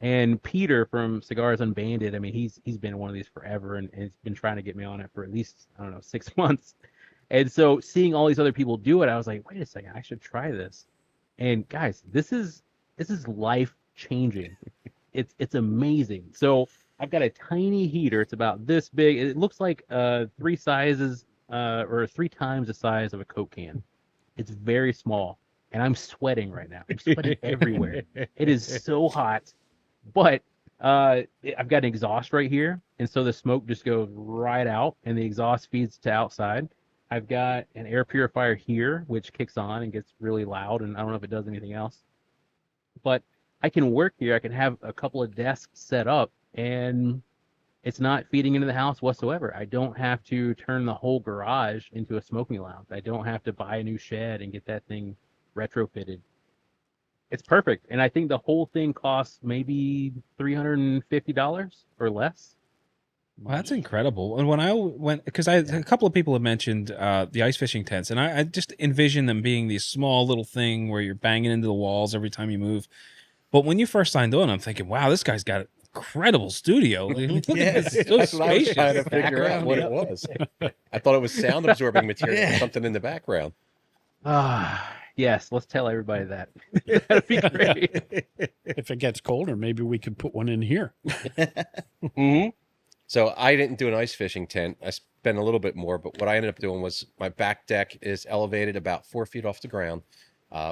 And Peter from Cigars Unbanded, I mean, he's been in one of these forever and has been trying to get me on it for at least, I don't know, 6 months. And so seeing all these other people do it, I was like, wait a second, I should try this. And guys, this is life changing. It's amazing. So I've got a tiny heater. It's about this big. It looks like 3 sizes or 3 times the size of a Coke can. It's very small, and I'm sweating right now. I'm sweating everywhere. It is so hot, but I've got an exhaust right here, and so the smoke just goes right out, and the exhaust feeds to outside. I've got an air purifier here, which kicks on and gets really loud, and I don't know if it does anything else. But I can work here. I can have a couple of desks set up, and it's not feeding into the house whatsoever. I don't have to turn the whole garage into a smoking lounge. I don't have to buy a new shed and get that thing retrofitted. It's perfect. And I think the whole thing costs maybe $350 or less. Well, that's incredible. And when I went, because a couple of people have mentioned the ice fishing tents, and I just envision them being these small little thing where you're banging into the walls every time you move. But when you first signed on, I'm thinking, wow, this guy's got an incredible studio. Look at this, it's so That's what I was spacious. trying to figure out what it was. I thought it was sound absorbing material or something in the background. Yes, let's tell everybody that. That'd be great. If it gets colder, maybe we could put one in here. Mm-hmm. So I didn't do an ice fishing tent. I spent a little bit more, but what I ended up doing was my back deck is elevated about 4 feet off the ground.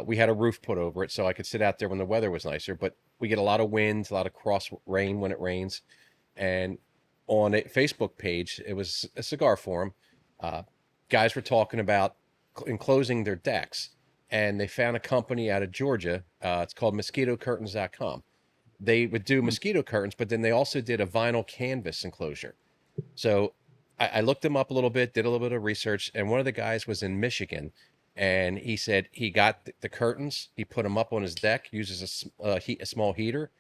We had a roof put over it so I could sit out there when the weather was nicer, but we get a lot of wind, a lot of cross rain when it rains. And on a Facebook page, it was a cigar forum. Guys were talking about enclosing their decks, and they found a company out of Georgia. It's called mosquitocurtains.com. They would do mosquito curtains, but then they also did a vinyl canvas enclosure. So I looked them up a little bit, did a little bit of research, and one of the guys was in Michigan, and he said he got the curtains, he put them up on his deck, uses a small heater,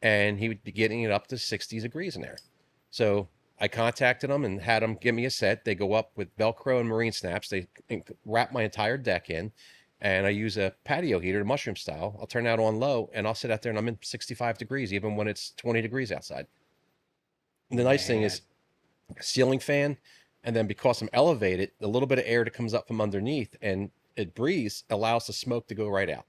and he would be getting it up to 60 degrees in there. So I contacted them and had them give me a set. They go up with Velcro and marine snaps. They wrap my entire deck in, and I use a patio heater, mushroom style. I'll turn that on low, and I'll sit out there, and I'm in 65 degrees, even when it's 20 degrees outside. And the nice thing is ceiling fan, and then because I'm elevated, a little bit of air that comes up from underneath, and it breathes, allows the smoke to go right out.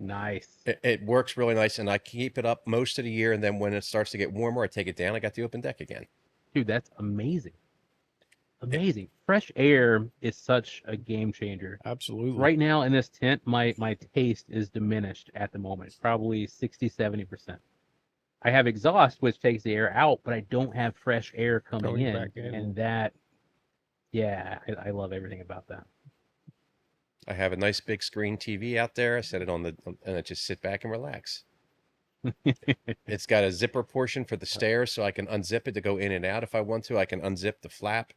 Nice. It works really nice, and I keep it up most of the year, and then when it starts to get warmer, I take it down. I got the open deck again. Dude, that's amazing. Amazing. Fresh air is such a game changer. Absolutely. Right now in this tent, my taste is diminished at the moment, probably 60-70%. I have exhaust, which takes the air out, but I don't have fresh air coming in. back in. And that, yeah, I love everything about that. I have a nice big screen TV out there. I set it on and I just sit back and relax. It's got a zipper portion for the stairs, so I can unzip it to go in and out if I want to. I can unzip the flap.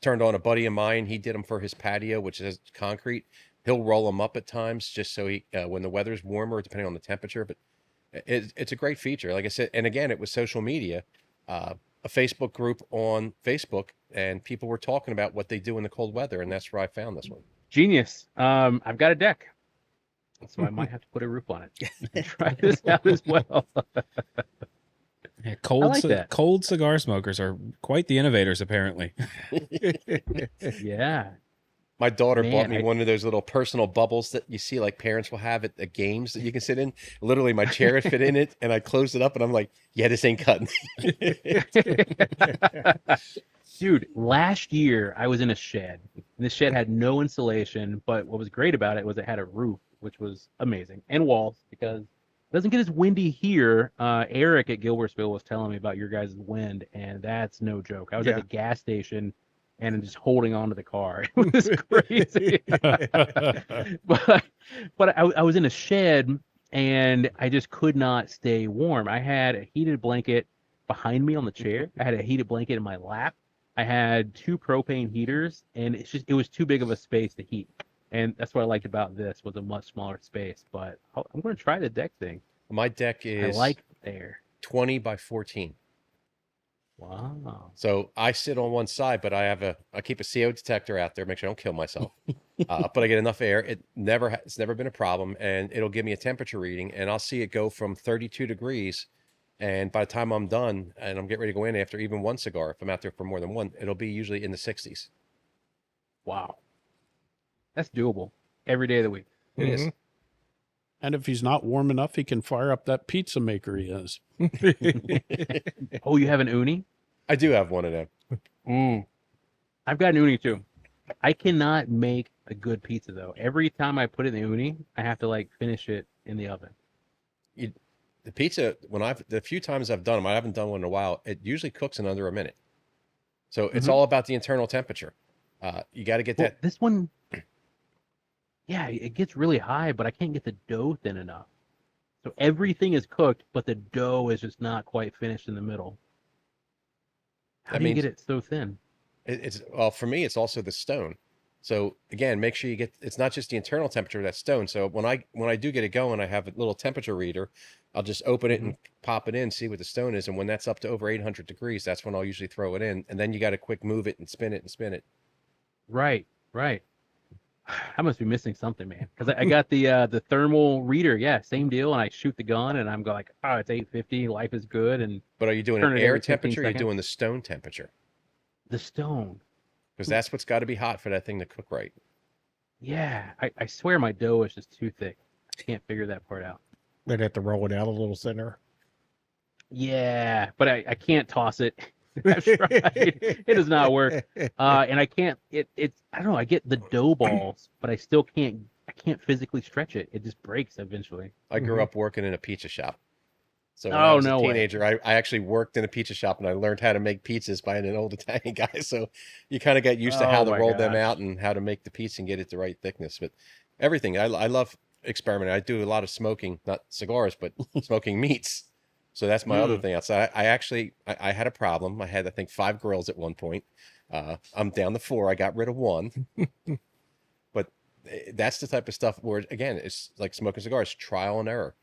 Turned on a buddy of mine. He did them for his patio, which is concrete. He'll roll them up at times just so he, when the weather's warmer, depending on the temperature. But it's a great feature. Like I said, and again, it was social media, a Facebook group on Facebook, and people were talking about what they do in the cold weather, and that's where I found this one. Genius. I've got a deck, so I might have to put a roof on it and try this out as well. Yeah, cold cigar smokers are quite the innovators, apparently. Yeah. My daughter Man, bought me one of those little personal bubbles that you see like parents will have at the games that you can sit in. Literally, my chair fit in it, and I closed it up, and I'm like, yeah, this ain't cutting. Dude, last year I was in a shed. This shed had no insulation, but what was great about it was it had a roof, which was amazing, and walls, because it doesn't get as windy here. Eric at Gilbertsville was telling me about your guys' wind, and that's no joke. I was at the gas station and just holding on to the car. It was crazy. but I was in a shed, and I just could not stay warm. I had a heated blanket behind me on the chair. I had a heated blanket in my lap. I had 2 propane heaters, and it was too big of a space to heat. And that's what I liked about this, was a much smaller space. But I'm going to try the deck thing. My deck is I like there. 20 by 14. Wow. So I sit on one side, but I keep a CO detector out there, make sure I don't kill myself. But I get enough air. It's never been a problem, and it'll give me a temperature reading, and I'll see it go from 32 degrees. And by the time I'm done and I'm getting ready to go in after even one cigar, if I'm out there for more than one, it'll be usually in the 60s. Wow. That's doable every day of the week. It is. And if he's not warm enough, he can fire up that pizza maker he has. Oh, you have an uni? I do have one of them. I've got an uni too. I cannot make a good pizza though. Every time I put it in the uni, I have to like finish it in the oven. The pizza, the few times I've done them, I haven't done one in a while, it usually cooks in under a minute. So it's all about the internal temperature. You got to get that. This one, yeah, it gets really high, but I can't get the dough thin enough. So everything is cooked, but the dough is just not quite finished in the middle. How do you get it so thin? Well, for me, it's also the stone. So again, make sure it's not just the internal temperature of that stone. So when I do get it going, I have a little temperature reader. I'll just open it and pop it in, see what the stone is. And when that's up to over 800 degrees, that's when I'll usually throw it in. And then you got to quick move it and spin it and spin it. Right. I must be missing something, man. Because I got the thermal reader. Yeah, same deal. And I shoot the gun, and I'm like, oh, it's 850. Life is good. But are you doing an air temperature, or are you doing the stone temperature? The stone. Because that's what's got to be hot for that thing to cook right. Yeah, I swear my dough is just too thick. I can't figure that part out. They'd have to roll it out a little thinner. Yeah, but I can't toss it. I've tried. It does not work. And I can't. It's I don't know. I get the dough balls, but I still can't. I can't physically stretch it. It just breaks eventually. I grew Mhm. up working in a pizza shop. So when I Oh, was a no way. teenager, I actually worked in a pizza shop and I learned how to make pizzas by an old Italian guy. So you kind of get used to how Oh to my roll them gosh. out and how to make the pizza and get it the right thickness. But everything, I love experimenting. I do a lot of smoking, not cigars, but smoking meats. So that's my other thing outside. I had a problem. I had, I think, 5 grills at one point. I'm down to 4. I got rid of one. But that's the type of stuff where, again, it's like smoking cigars, trial and error.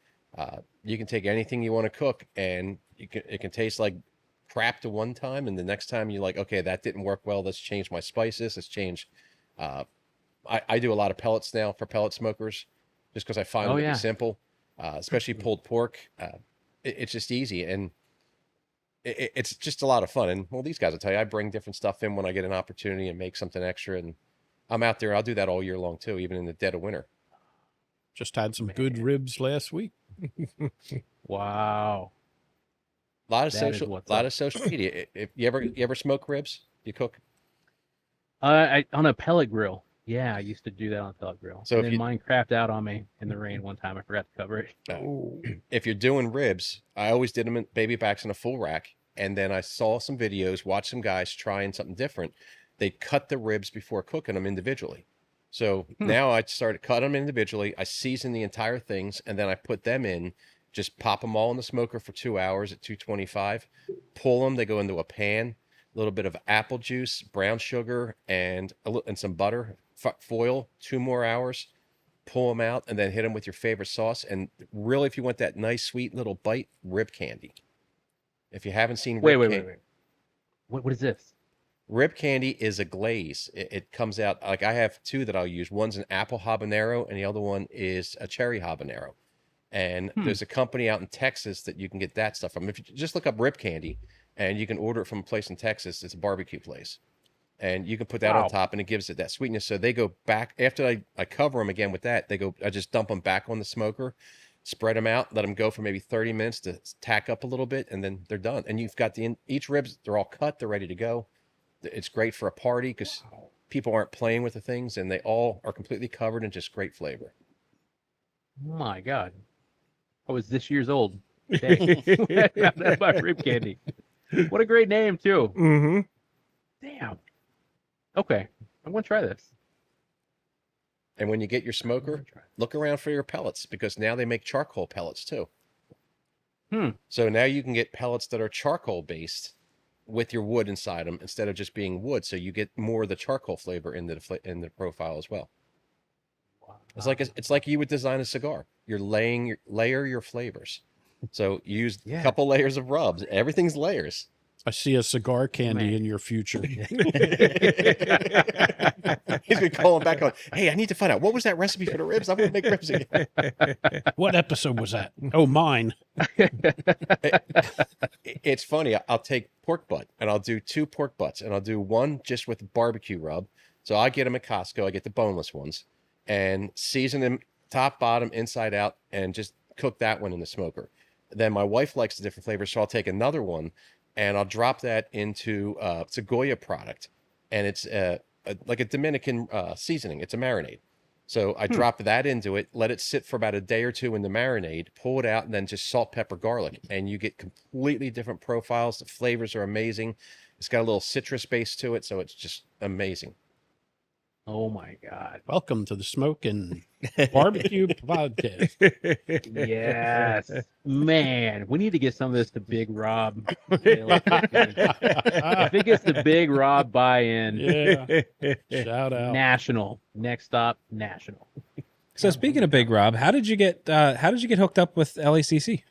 You can take anything you want to cook, and it can taste like crap to one time, and the next time you're like, okay, that didn't work well. Let's change my spices. Let's change. I do a lot of pellets now for pellet smokers, just because I find Oh, them to yeah. be simple, especially pulled pork. It's just easy, and it's just a lot of fun. And well, these guys will tell you, I bring different stuff in when I get an opportunity and make something extra, and I'm out there. I'll do that all year long too, even in the dead of winter. Just had some good ribs last week. Wow. A lot of That is social, what's lot up. of social media. If you ever smoke ribs, you cook. On a pellet grill. Yeah, I used to do that on a pellet grill. So And if then you- mine crapped out on me in the rain one time. I forgot to cover it. If you're doing ribs, I always did them in baby backs in a full rack, and then I saw some videos, watched some guys trying something different. They cut the ribs before cooking them individually. So now I started cutting them individually. I season the entire things, and then I put them in. Just pop them all in the smoker for 2 hours at 225. Pull them. They go into a pan. A little bit of apple juice, brown sugar, and some butter, foil. 2 more hours. Pull them out, and then hit them with your favorite sauce. And really, if you want that nice, sweet little bite, rib candy. If you haven't seen Wait, rib wait, candy, wait, wait. What is this? rib candy is a glaze. It comes out like I have 2 that I'll use. One's an apple habanero, and the other one is a cherry habanero. And there's a company out in Texas that you can get that stuff from. If you just look up rib candy, and you can order it from a place in Texas, it's a barbecue place. And you can put that on Wow. top, and it gives it that sweetness. So they go back after I cover them again with that. I just dump them back on the smoker, spread them out, let them go for maybe 30 minutes to tack up a little bit, and then they're done. And you've got each ribs, they're all cut, they're ready to go. It's great for a party because people aren't playing with the things, and they all are completely covered in just great flavor. Oh my God. I was this year's old. Dang. That's my rib candy. What a great name, too. Mm-hmm. Damn. Okay. I'm going to try this. And when you get your smoker, look around for your pellets, because now they make charcoal pellets too. So now you can get pellets that are charcoal based with your wood inside them instead of just being wood. So you get more of the charcoal flavor in the profile as well. It's like you would design a cigar. You're layer your flavors. So you use a couple layers of rubs. Everything's layers. I see a cigar candy Man. in your future. He's been calling back on, hey, I need to find out what was that recipe for the ribs. I want to make ribs again. What episode was that? Oh, mine. It's funny. I'll take pork butt, and I'll do 2 pork butts, and I'll do one just with barbecue rub. So I get them at Costco. I get the boneless ones, and season them top, bottom, inside out, and just cook that one in the smoker. Then my wife likes the different flavors, so I'll take another one, and I'll drop that into it's a Goya product, and it's like a Dominican seasoning. It's a marinade. So I drop that into it, let it sit for about a day or 2 in the marinade, pull it out, and then just salt, pepper, garlic. And you get completely different profiles. The flavors are amazing. It's got a little citrus base to it, so it's just amazing. Oh my God. Welcome to the Smoke and Barbecue Podcast. Yes. Man, we need to get some of this to Big Rob. If it gets to Big Rob buy-in, Yeah. Shout out. national. Next stop, national. So speaking of Big Rob, how did you get hooked up with LACC?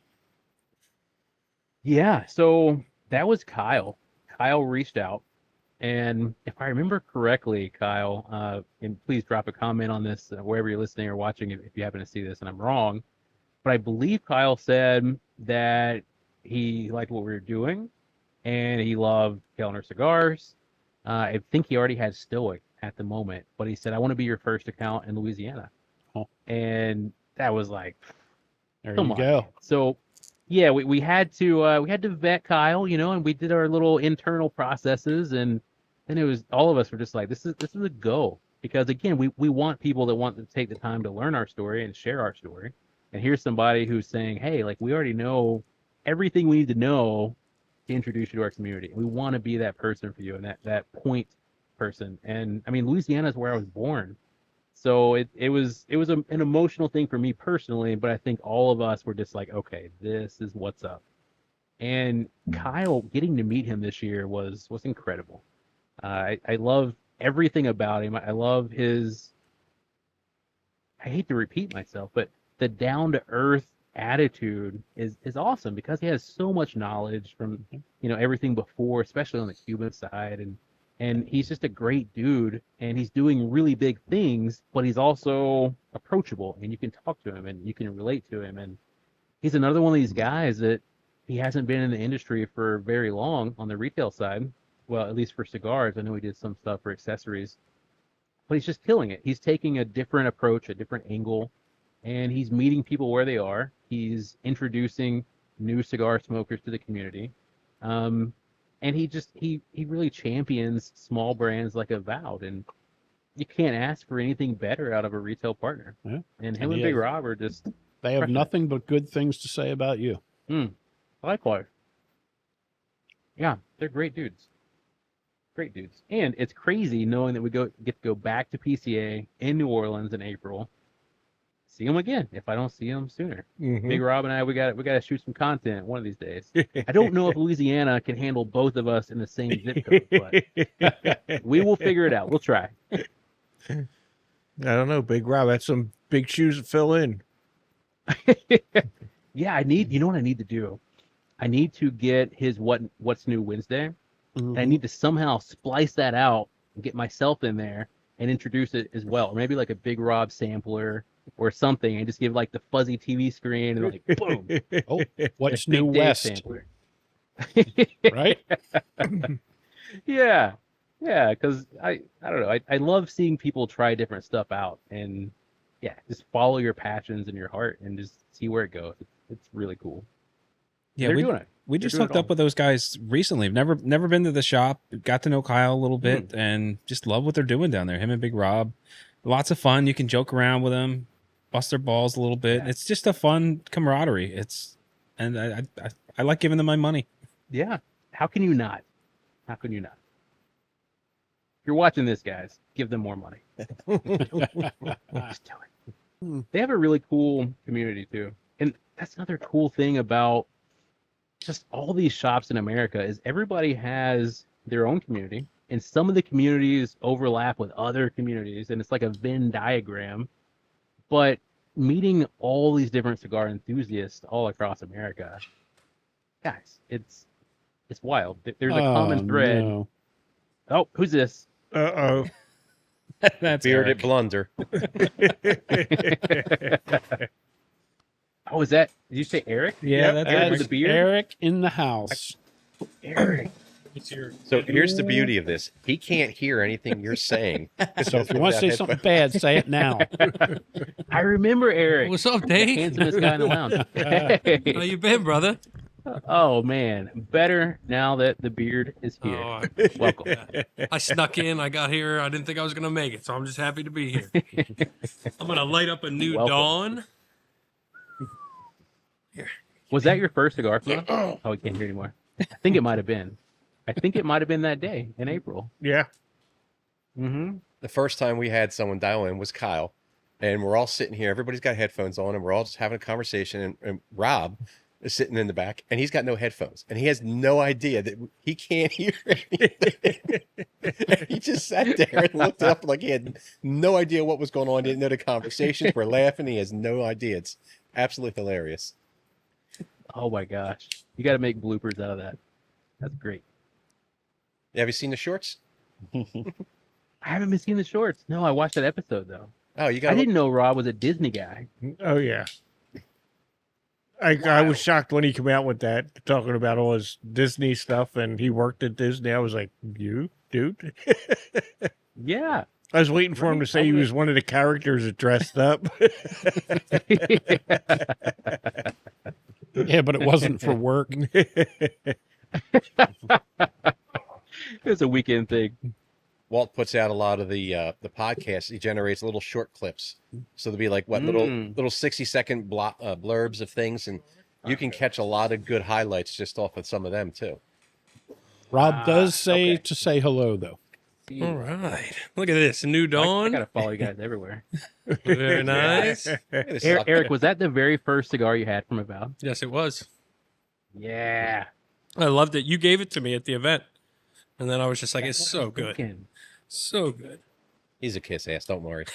Yeah, so that was Kyle. Kyle reached out. And if I remember correctly, Kyle, and please drop a comment on this wherever you're listening or watching if you happen to see this and I'm wrong, but I believe Kyle said that he liked what we were doing and he loved Kelner cigars. I think he already had Stoic at the moment, but he said, I want to be your first account in Louisiana. Oh. And that was like, There come you on. go. Man. So yeah, we had to vet Kyle, and we did our little internal processes, and then it was all of us were just like, this is a go. Because again, we want people that want to take the time to learn our story and share our story. And here's somebody who's saying, hey, like we already know everything we need to know to introduce you to our community. We want to be that person for you and that point person. And I mean, Louisiana is where I was born. So it was an emotional thing for me personally, but I think all of us were just like, okay, this is what's up. And Kyle, getting to meet him this year was incredible. I love everything about him. I love his, I hate to repeat myself, but the down to earth attitude is awesome because he has so much knowledge from everything before, especially on the Cuban side, and he's just a great dude, and he's doing really big things, but he's also approachable, and you can talk to him and you can relate to him. And he's another one of these guys that he hasn't been in the industry for very long on the retail side. Well, at least for cigars. I know he did some stuff for accessories, but he's just killing it. He's taking a different approach, a different angle, and he's meeting people where they are. He's introducing new cigar smokers to the community. And he really champions small brands like Avowed, and you can't ask for anything better out of a retail partner. Yeah. And him and Big Rob are just They have crushing it. nothing but good things to say about you. Likewise. Yeah, they're great dudes. Great dudes. And it's crazy knowing that we get to go back to PCA in New Orleans in April. See them again if I don't see them sooner. Mhm. Big Rob and I, we got to shoot some content one of these days. I don't know if Louisiana can handle both of us in the same zip code, but we will figure it out. We'll try. I don't know, Big Rob. That's some big shoes to fill in. Yeah, you know what I need to do? I need to get his What's New Wednesday. And I need to somehow splice that out and get myself in there and introduce it as well. Or maybe like a Big Rob sampler or something, and just give like the fuzzy TV screen and like boom. Oh, what's Big new Dave West? sampler. Right? Yeah. Yeah, because I don't know. I love seeing people try different stuff out, and yeah, just follow your passions and your heart and just see where it goes. It's really cool. Yeah, They're doing it. We They're just doing hooked it up with those guys recently. Never been to the shop. Got to know Kyle a little bit and just love what they're doing down there. Him and Big Rob, lots of fun. You can joke around with them, bust their balls a little bit. Yeah. It's just a fun camaraderie. And I like giving them my money. Yeah. How can you not? How can you not? If you're watching this, guys, give them more money. Just do it. They have a really cool community too. And that's another cool thing about just all these shops in America is everybody has their own community, and some of the communities overlap with other communities, and it's like a Venn diagram. But meeting all these different cigar enthusiasts all across America, guys, it's wild. There's a common thread. No. Oh, who's this? Uh-oh. That's Bearded Eric. Blunder. Oh, is that? Did you say Eric? Yeah, that's Eric Eric. with the beard. Eric in the house. Eric. So here's the beauty of this. He can't hear anything you're saying. So if you want to say something bad, say it now. I remember Eric. What's up, The Dave? handsomest guy in the lounge. How you been, brother? Oh man, better now that the beard is here. Oh, Welcome. I snuck in. I got here. I didn't think I was going to make it, so I'm just happy to be here. I'm going to light up a new Welcome. dawn. Was that your first cigar smoke? Oh, we can't hear anymore. I think it might have been. I think it might have been that day in April. Yeah. Mm-hmm. The first time we had someone dial in was Kyle, and we're all sitting here. Everybody's got headphones on, and we're all just having a conversation. And Rob is sitting in the back, and he's got no headphones, and he has no idea that he can't hear anything. And he just sat there and looked up like he had no idea what was going on. Didn't know the conversations. We're laughing. He has no idea. It's absolutely hilarious. Oh my gosh, you got to make bloopers out of that. That's great. Have you seen the shorts? I haven't been seeing the shorts. No, I watched that episode though. Oh, you got. I didn't know Rob was a Disney guy. Oh, yeah. I was shocked when he came out with that, talking about all his Disney stuff, and he worked at Disney. I was like, you, dude? Yeah. I was waiting for him to Right? say he was one of the characters that dressed up. Yeah, but it wasn't for work. It was a weekend thing. Walt puts out a lot of the podcasts. He generates little short clips, so there'll be like little 60-second blurbs of things, and you can catch a lot of good highlights just off of some of them too. Rob does say okay. to say hello, though. All right. Look at this. New I Dawn. gotta follow you guys everywhere. Very nice. Eric, was that the very first cigar you had from Avowed? Yes, it was. Yeah. I loved it. You gave it to me at the event. And then I was just like, it's so good. Thinking. So good. He's a kiss ass. Don't worry.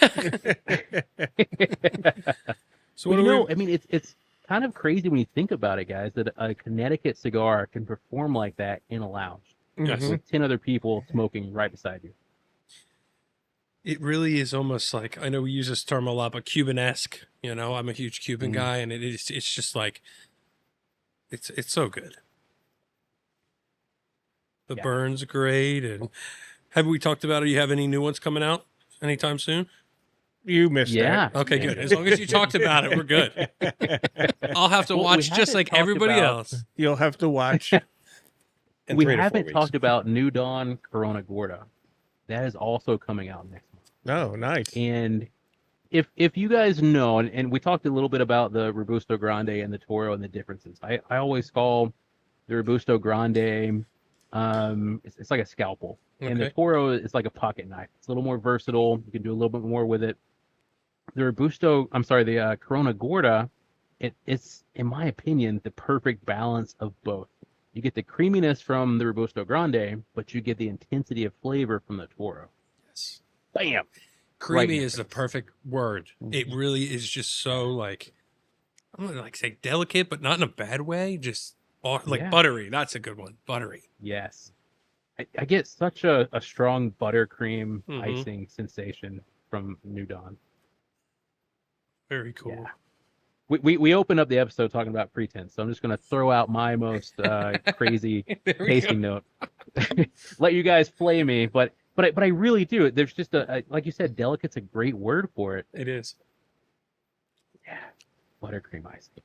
So what Well, do you know, we... I mean, it's kind of crazy when you think about it, guys, that a Connecticut cigar can perform like that in a lounge Yes. with 10 other people smoking right beside you. It really is almost like, I know we use this term a lot, but Cuban-esque. You know, I'm a huge Cuban guy, and it's just like, it's so good. The Yeah. burn's great. And have we talked about it? You have any new ones coming out anytime soon? You missed Yeah. Okay, good. As long as you talked about it, we're good. I'll have to Well, we watch just haven't like talked everybody about- else. that. You'll have to watch. In We 3 to 4 haven't weeks. talked about New Dawn Corona Gorda. That is also coming out next month. Oh, nice. And if you guys know, and we talked a little bit about the Robusto Grande and the Toro and the differences. I always call the Robusto Grande, it's like a scalpel. And the Okay. Toro is like a pocket knife. It's a little more versatile. You can do a little bit more with it. The Corona Gorda, it's, in my opinion, the perfect balance of both. You get the creaminess from the Robusto Grande, but you get the intensity of flavor from the Toro. Yes. Bam! Creamy in is your the perfect word. It really is just so like, I'm gonna like say delicate, but not in a bad way. Just like Yeah. buttery. That's a good one. Buttery. Yes. I get such a strong buttercream Mhm. icing sensation from New Dawn. Very cool. Yeah. We opened up the episode talking about pretense, so I'm just going to throw out my most crazy There we tasting note. Let you guys play me, but I really do. There's just like you said, delicate's a great word for it. It is. Yeah, buttercream icing.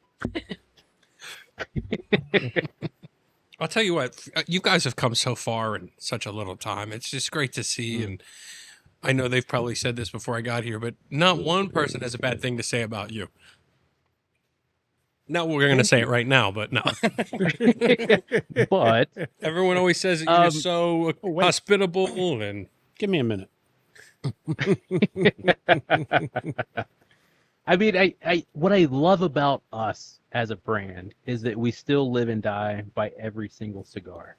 I'll tell you what, you guys have come so far in such a little time. It's just great to see. And I know they've probably said this before I got here, but not one person has a bad thing to say about you. Now we're going to say it right now, but no. But Everyone always says that you're so hospitable and Give me a minute. I mean, I what I love about us as a brand is that we still live and die by every single cigar.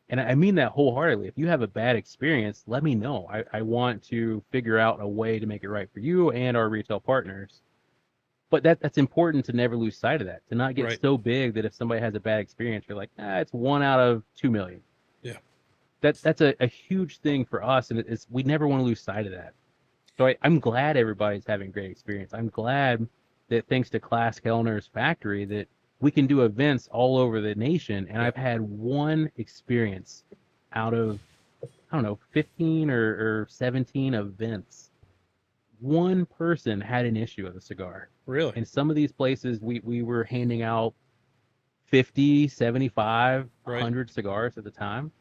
And I mean that wholeheartedly. If you have a bad experience, let me know. I want to figure out a way to make it right for you and our retail partners. But that's important to never lose sight of that, to not get Right. so big that if somebody has a bad experience, you're like, it's 1 out of 2 million. Yeah. That's a huge thing for us, and we never want to lose sight of that. So I'm glad everybody's having a great experience. I'm glad that thanks to Klaas Kelner's factory that we can do events all over the nation. And I've had one experience out of, I don't know, 15 or 17 events. One person had an issue with a cigar. really. In some of these places, we were handing out 50, 75, Right. 100 cigars at the time.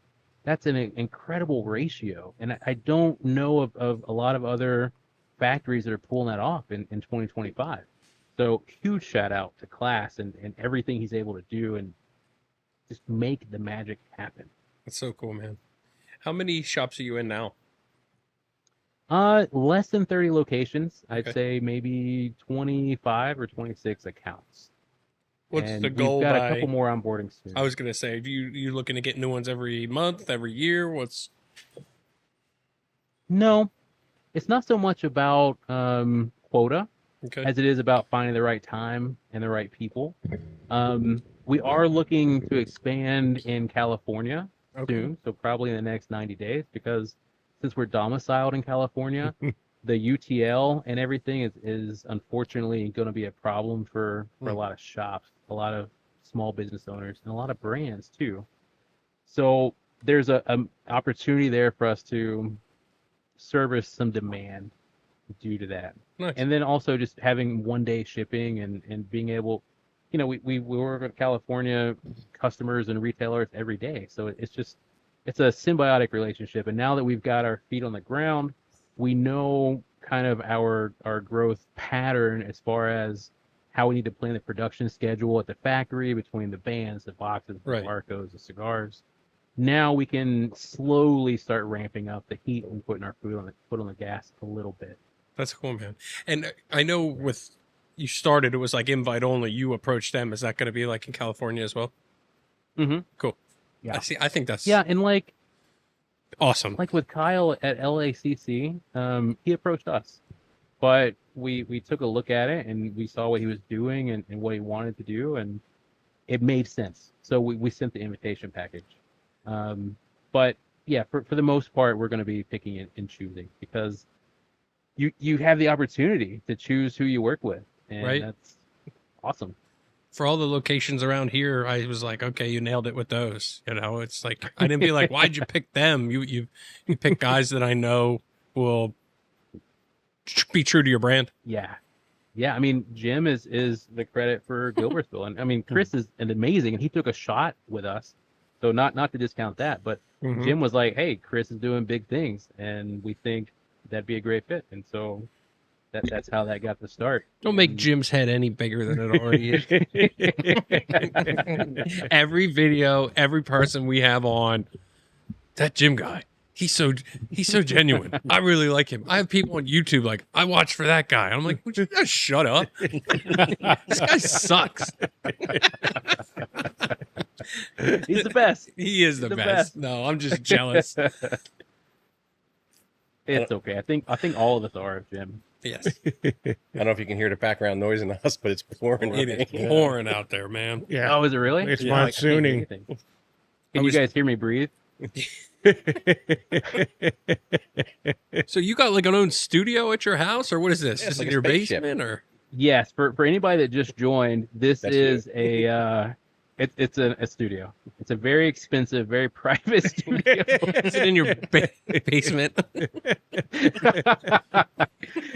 That's an incredible ratio. And I don't know of a lot of other factories that are pulling that off in 2025. So huge shout out to Klaas and everything he's able to do and just make the magic happen. That's so cool, man. How many shops are you in now? Less than 30 locations. I'd Okay. say maybe 25 or 26 accounts. What's And the goal We've got by... a couple more onboarding soon. I was going to say, you looking to get new ones every month, every year? What's... No, it's not so much about quota Okay. as it is about finding the right time and the right people. We are looking to expand in California soon, so probably in the next 90 days, because since we're domiciled in California, the UTL and everything is unfortunately going to be a problem for a lot of shops, a lot of small business owners, and a lot of brands too. So there's a opportunity there for us to service some demand due to that. Nice. And then also just having 1-day shipping and being able, we work with California customers and retailers every day. So it's a symbiotic relationship. And now that we've got our feet on the ground, we know kind of our growth pattern as far as how we need to plan the production schedule at the factory between the bands, the boxes, the Right. barcodes, the cigars. Now we can slowly start ramping up the heat and putting our foot on the gas a little bit. That's cool, man. And I know with you started, it was like invite only. You approached them. Is that going to be like in California as well? Mm-hmm. Cool. Yeah. I see. I think that's Yeah, and awesome. like with Kyle at LACC, he approached us, but we took a look at it and we saw what he was doing and what he wanted to do, and it made sense. So we sent the invitation package. But yeah, for the most part, we're going to be picking and choosing because you have the opportunity to choose who you work with, and Right. that's awesome. For all the locations around here, I was like, okay, you nailed it with those. It's like I didn't be like, why'd you pick them? You pick guys that I know will be true to your brand. Yeah. I mean, Jim is the credit for Gilbertsville, and I mean, Chris is amazing, and he took a shot with us. So not to discount that, but Mhm. Jim was like, "Hey, Chris is doing big things, and we think that'd be a great fit." And so that's how that got the start. Don't make And- Jim's head any bigger than it already is. Every video, every person we have on, that Jim guy, he's so genuine. I really like him. I have people on YouTube like, I watch for that guy. I'm like, would you guys shut up? This guy sucks. He's the best. He is the the best. best. No, I'm just jealous. It's okay. I think all of us are of Jim. Yes, I don't know if you can hear the background noise in the house, but it's pouring. it is pouring out there, man. Yeah. Oh, is it really? It's I can't hear monsooning. anything. Can you guys hear me breathe? So you got like an own studio at your house, or what is this? Yeah, it's Just like in a your spaceship. basement, or Yes. For anybody that just joined, this That's is it's a studio. It's a very expensive, very private studio. is it in your basement?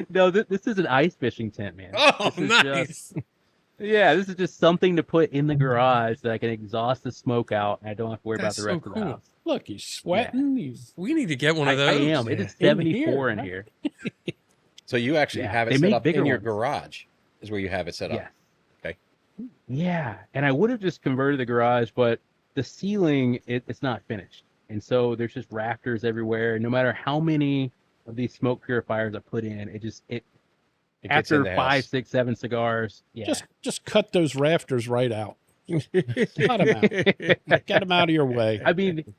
No, this is an ice fishing tent, man. Oh, This is nice. Yeah, this is just something to put in the garage that I can exhaust the smoke out, and I don't have to worry That's about the so rest of cool. the house. Look, he's sweating. He's We need to get one I of those. am. It is In 74 in here. here. So you actually Yeah, have they it set make up in bigger your ones. garage, is where you have it set up. Yes. Okay. Yeah, and I would have just converted the garage, but the ceiling it's not finished, and so there's just rafters everywhere. No matter how many of these smoke purifiers I put in, it It gets after in the 5, house. 6, 7 cigars. Yeah, just cut those rafters right out. Cut them out. Get them out of your way. I mean,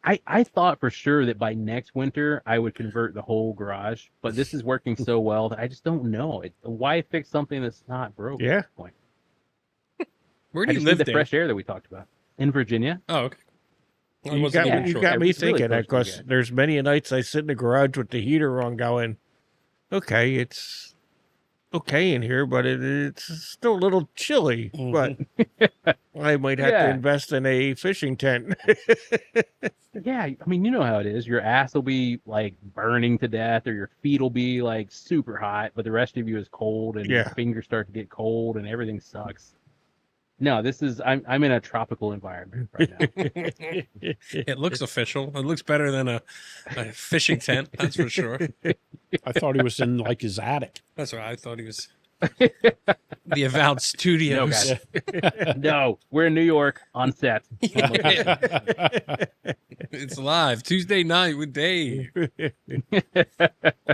I thought for sure that by next winter I would convert the whole garage, but this is working so well that I just don't know. Why fix something that's not broken Yeah. at this point? Where I do you just live need the there? fresh air that we talked about in Virginia. Oh, okay. I You wasn't got, even you sure. got me It's really thinking that close to because you. there's many nights I sit in the garage with the heater on going, okay, it's okay in here, but it's still a little chilly. But I might have to Yeah. invest in a fishing tent. Yeah, I mean, you know how it is. Your ass will be like burning to death, or your feet will be like super hot, but the rest of you is cold, and Yeah. your fingers start to get cold, and everything sucks. No, I'm in a tropical environment right now. It looks official. It looks better than a fishing tent. That's for sure. I thought he was in like his attic. That's what I thought he was. The Avowed Studios. No, guys. No, we're in New York on set. It's live Tuesday night with Dave.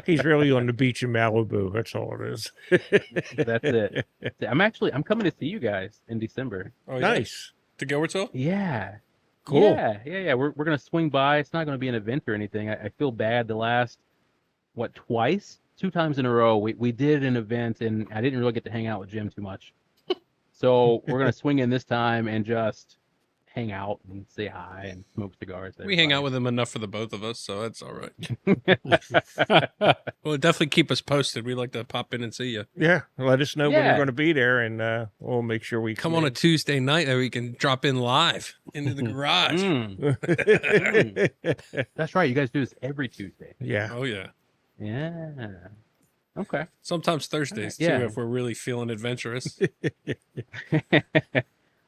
He's really on the beach in Malibu. That's all it is. That's it. I'm coming to see you guys in December. Oh, yeah. Nice. To Gilbertsville? Yeah. Cool. Yeah. We're gonna swing by. It's not gonna be an event or anything. I feel bad the last twice? 2 times in a row we did an event and I didn't really get to hang out with Jim too much. So we're gonna swing in this time and just hang out and say hi and smoke cigars. We hang out with him enough for the both of us, so that's all right. Well, definitely keep us posted. We like to pop in and see you. Yeah, let us know when Yeah. you're going to be there, and we'll make sure we Come on a Tuesday night that we can drop in live into the garage. That's right. You guys do this every Tuesday. Yeah. Oh yeah. Yeah. Okay. Sometimes Thursdays too, Yeah. if we're really feeling adventurous.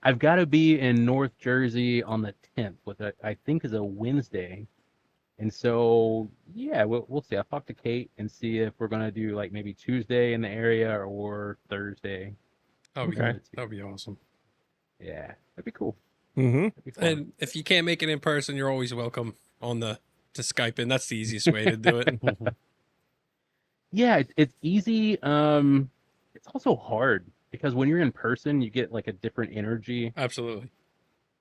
I've got to be in North Jersey on the 10th, which I think is a Wednesday. And so, yeah, we'll see. I'll talk to Kate and see if we're going to do like maybe Tuesday in the area or Thursday. That would Okay. be awesome. Yeah, that'd be cool. Mm-hmm. That'd be fun. And if you can't make it in person, you're always welcome to Skype in. That's the easiest way to do it. Yeah, it's easy. It's also hard because when you're in person, you get like a different energy. Absolutely.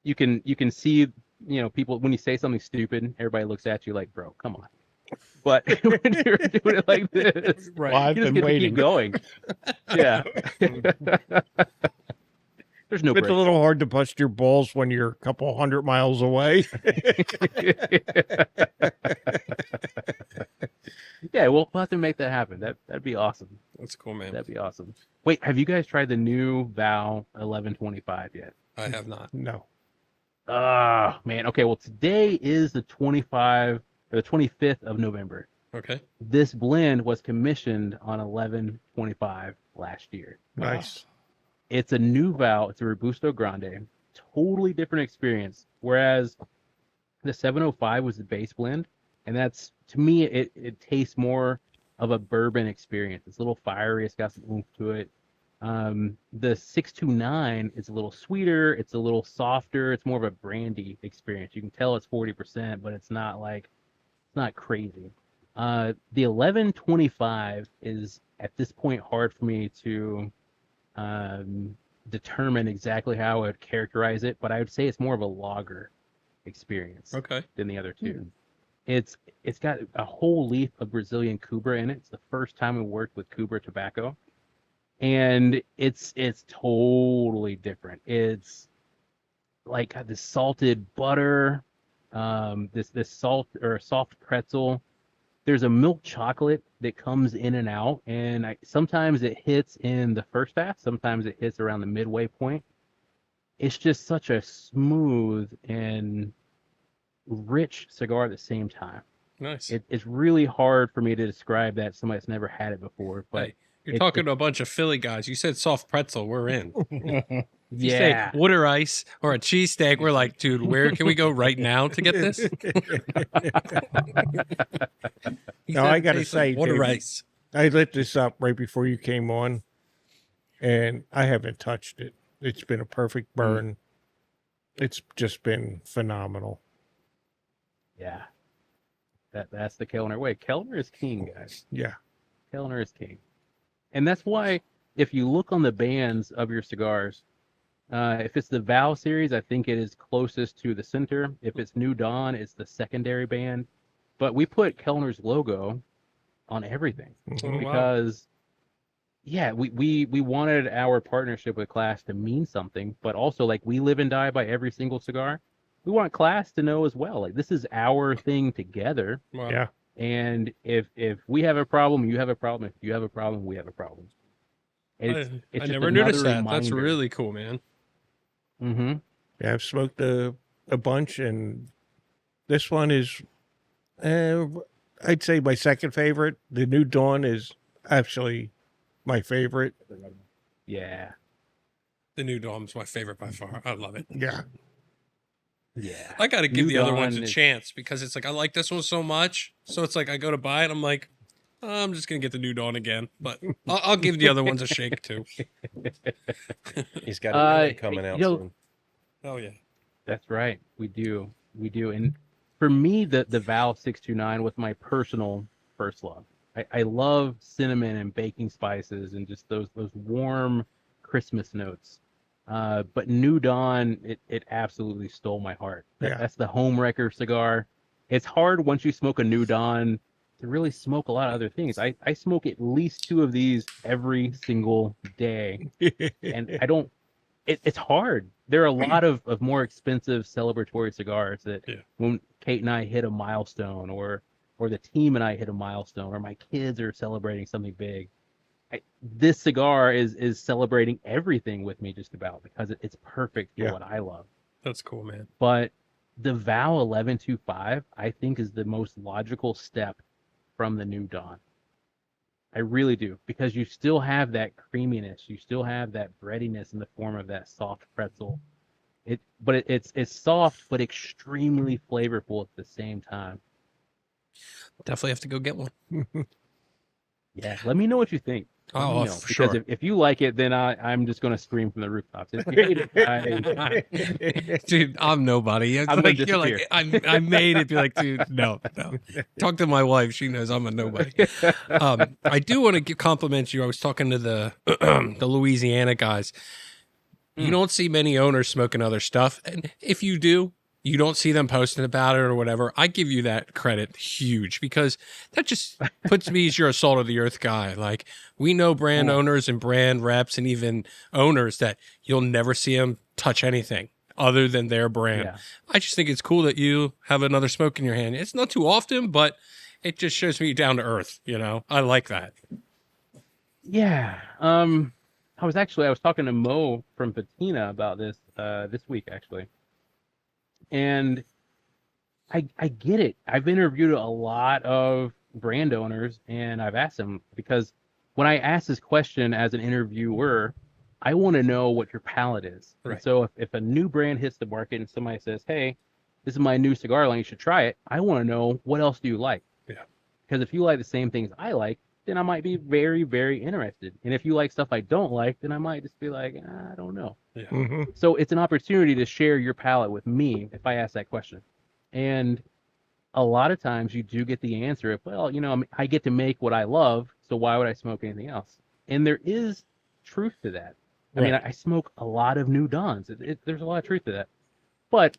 You can see, people when you say something stupid, everybody looks at you like, bro, come on. But when you're doing it like this, Right. Well, I've you just been get to waiting. keep going. Yeah. There's no It's break. a little hard to bust your balls when you're a couple 100 miles away. Yeah, we'll have to make that happen. That'd be awesome. That's cool, man. That'd be awesome. Wait, have you guys tried the new Vow 1125 yet? I have not. No. Ah, man. Okay, well today is the 25th of November. Okay. This blend was commissioned on 11/25 last year. Nice. It's a new Vow. It's a Robusto Grande. Totally different experience. Whereas the 705 was the base blend, and that's, to me, it tastes more of a bourbon experience. It's a little fiery. It's got some oomph to it. The 629 is a little sweeter. It's a little softer. It's more of a brandy experience. You can tell it's 40%, but it's not crazy. The 1125 is at this point hard for me to determine exactly how I would characterize it, but I would say it's more of a lager experience Okay. than the other two. It's got a whole leaf of Brazilian Cubra in it. It's the first time we worked with Cubra tobacco, and it's totally different. It's like got this salted butter, this salt or soft pretzel. There's a milk chocolate that comes in and out, and sometimes it hits in the first half, sometimes it hits around the midway point. It's just such a smooth and rich cigar at the same time. Nice. It's really hard for me to describe that to somebody that's never had it before, but Hey, you're talking to a bunch of Philly guys. You said soft pretzel. We're in. You yeah. say water ice or a cheesesteak. We're like, dude, where can we go right now to get this? No, I gotta "Taste say, like water David, ice. I lit this up right before you came on, and I haven't touched it. It's been a perfect burn. It's just been phenomenal. Yeah. That's the Kelner way. Kelner is king, guys. Yeah. Kelner is king. And that's why if you look on the bands of your cigars, if it's the Vow series, I think it is closest to the center. If it's New Dawn, it's the secondary band. But we put Kellner's logo on everything Oh, wow. because, yeah, we wanted our partnership with Klaas to mean something, but also like we live and die by every single cigar. We want Klaas to know as well, like this is our thing together. Wow. Yeah. And if we have a problem, you have a problem. If you have a problem, we have a problem. I never noticed that. That's really cool, man. Mm-hmm. Yeah, I've smoked a bunch, and this one is, I'd say my second favorite. The New Dawn is actually my favorite. Yeah. The New Dawn's my favorite by far. I love it. Yeah. Yeah. I got to give New the other ones a Dawn is- chance because it's like I like this one so much. So it's like I go to buy it, I'm like, "Oh, I'm just gonna get the New Dawn again, but I'll give the other ones a shake too." He's got a new one coming out you know, soon. Oh yeah, That's right. We do. And for me, the Vow 629 was my personal first love. I love cinnamon and baking spices and just those warm Christmas notes. But New Dawn, it absolutely stole my heart. Yeah. That's the home wrecker cigar. It's hard once you smoke a New Dawn to really smoke a lot of other things. I smoke at least 2 of these every single day. And I don't, it's hard there are a lot of more expensive celebratory cigars that Yeah. when Kate and I hit a milestone, or the team and I hit a milestone, or my kids are celebrating something big. This cigar is celebrating everything with me just about, because it's perfect for Yeah. what I love. That's cool, man. But the Vow 1125, I think, is the most logical step from the New Dawn. I really do, because you still have that creaminess, you still have that breadiness in the form of that soft pretzel. It's soft but extremely flavorful at the same time. Definitely have to go get one. Yeah, let me know what you think. Let Oh, me know, for because sure. if you like it, then I'm just gonna scream from the rooftops. If you hate it, Dude, I'm nobody. It's I'm gonna like you're like I made it. Be like, dude, no. Talk to my wife. She knows I'm a nobody. I do want to compliment you. I was talking to the the Louisiana guys. You don't see many owners smoking other stuff, and if you do, you don't see them posting about it or whatever. I give you that credit huge, because that just puts me as you're a salt of the earth guy. Like, we know brand owners and brand reps and even owners that you'll never see them touch anything other than their brand. Yeah. I just think it's cool that you have another smoke in your hand. It's not too often, but it just shows me down to earth. You know, I like that. Yeah. I was talking to Mo from Patina about this this week, actually. And I get it. I've interviewed a lot of brand owners, and I've asked them, because when I ask this question as an interviewer, I want to know what your palate is. And Right. so if a new brand hits the market and somebody says, "Hey, this is my new cigar line, you should try it," I want to know, what else do you like? Yeah. Because if you like the same things I like, then I might be very, very interested. And if you like stuff I don't like, then I might just be like, I don't know. Mhm. So it's an opportunity to share your palate with me if I ask that question. And a lot of times you do get the answer of, well, I get to make what I love, so why would I smoke anything else? And there is truth to that. I mean, I smoke a lot of New Dawns. There's a lot of truth to that. But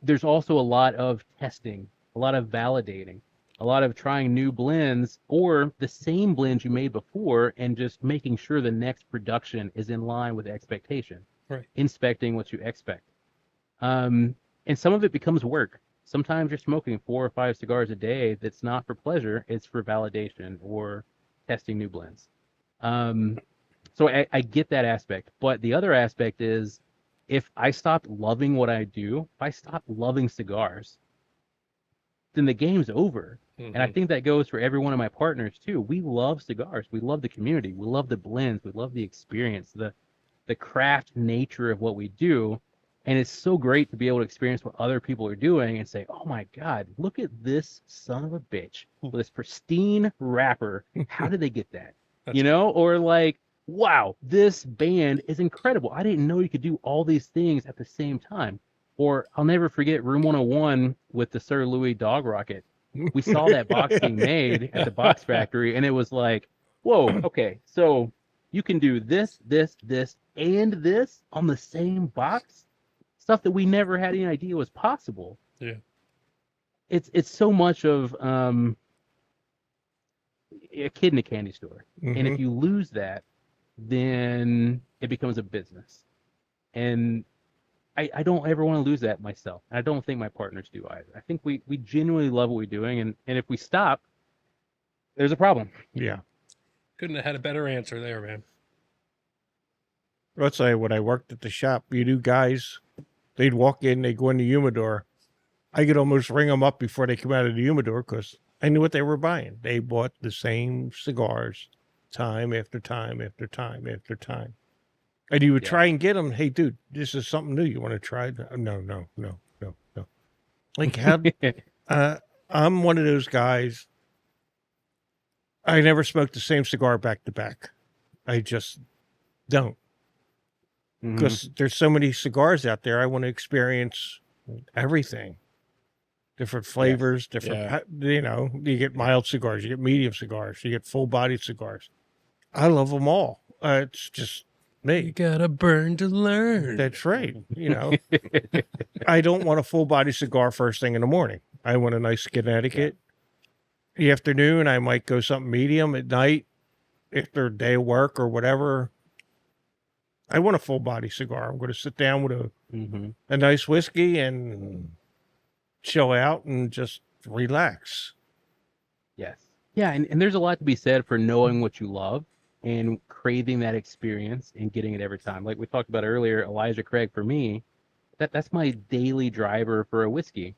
there's also a lot of testing, a lot of validating, a lot of trying new blends or the same blends you made before, and just making sure the next production is in line with expectation. Right. Inspecting what you expect. And some of it becomes work. Sometimes you're smoking 4 or 5 cigars a day that's not for pleasure, it's for validation or testing new blends. So I get that aspect. But the other aspect is, if I stopped loving what I do, if I stopped loving cigars, then the game's over. And I think that goes for every one of my partners too. We love cigars. We love the community. We love the blends. We love the experience, the craft nature of what we do. And it's so great to be able to experience what other people are doing and say, "Oh my God, look at this son of a bitch with this pristine wrapper. How did they get that?" Or like, "Wow, this band is incredible. I didn't know you could do all these things at the same time." Or I'll never forget Room 101 with the Sir Louis Dog Rocket. We saw that box being made at the box factory, and it was like, whoa, okay, so you can do this, this, this, and this on the same box? Stuff that we never had any idea was possible. Yeah. It's so much of a kid in a candy store. And if you lose that, then it becomes a business. And I don't ever want to lose that myself. I don't think my partners do either. I think we genuinely love what we're doing, and if we stop, there's a problem. Yeah. Couldn't have had a better answer there, man. Let's say when I worked at the shop, you knew guys, they'd walk in, they'd go in the humidor. I could almost ring them up before they come out of the humidor, because I knew what they were buying. They bought the same cigars time after time after time after time. And you would try and get them, "Hey, dude, this is something new. You want to try?" No. Like, how? I'm one of those guys. I never smoked the same cigar back to back. I just don't. Because there's so many cigars out there. I want to experience everything. Different flavors, different, you get mild cigars, you get medium cigars, you get full-bodied cigars. I love them all. It's just me. You gotta burn to learn. That's right. I don't want a full-body cigar first thing in the morning. I want a nice Connecticut. The afternoon, I might go something medium. At night, after a day of work or whatever, I want a full body cigar. I'm going to sit down with Mm-hmm. a nice whiskey and chill out and just relax. Yes. Yeah, and there's a lot to be said for knowing what you love and craving that experience and getting it every time. Like we talked about earlier, Elijah Craig, for me, that's my daily driver for a whiskey.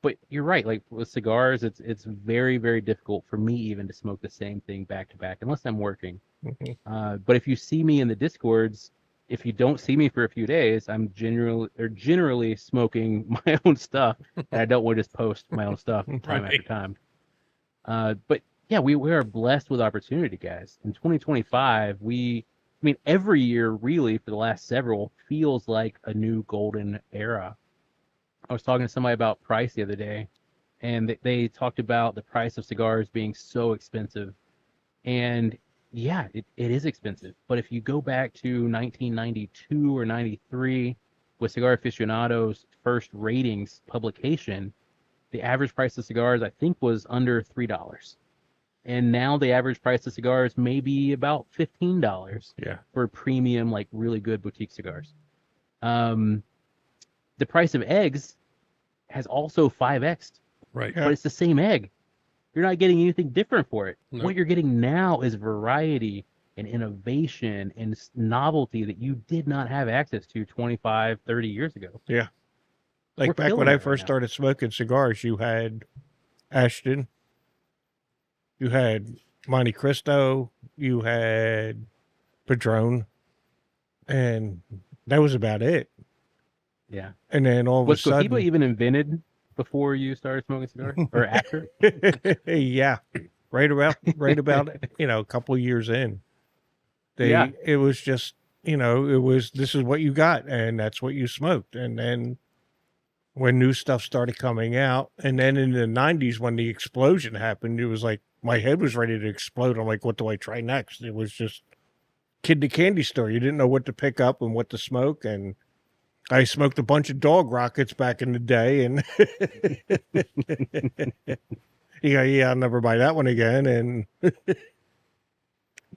But you're right, like with cigars, it's very, very difficult for me even to smoke the same thing back to back unless I'm working. But if you see me in the Discords, if you don't see me for a few days, I'm generally smoking my own stuff, and I don't want to just post my own stuff time after time. But yeah, we are blessed with opportunity, guys. In 2025, I mean, every year really for the last several feels like a new golden era. I was talking to somebody about price the other day, and they talked about the price of cigars being so expensive. And yeah, it is expensive. But if you go back to 1992 or 93, with Cigar Aficionado's first ratings publication, the average price of cigars, I think, was under $3. And now the average price of cigars may be about $15 Yeah. for premium, like really good boutique cigars. The price of eggs has also 5x'd, Right. Yeah. but it's the same egg. You're not getting anything different for it. No. What you're getting now is variety and innovation and novelty that you did not have access to 25, 30 years ago. Yeah. Like We're back feeling when it I right first now. started smoking cigars, you had Ashton, you had Monte Cristo, you had Padron, and that was about it. Yeah. And then all of Was a sudden, Cohiba even invented before you started smoking cigars or after? yeah, right about a couple of years in, Yeah. it was just this is what you got and that's what you smoked. And then when new stuff started coming out, and then in the 90s when the explosion happened, it was like my head was ready to explode. I'm like, what do I try next? It was just kid to candy store. You didn't know what to pick up and what to smoke. And I smoked a bunch of dog rockets back in the day, and yeah, I'll never buy that one again. And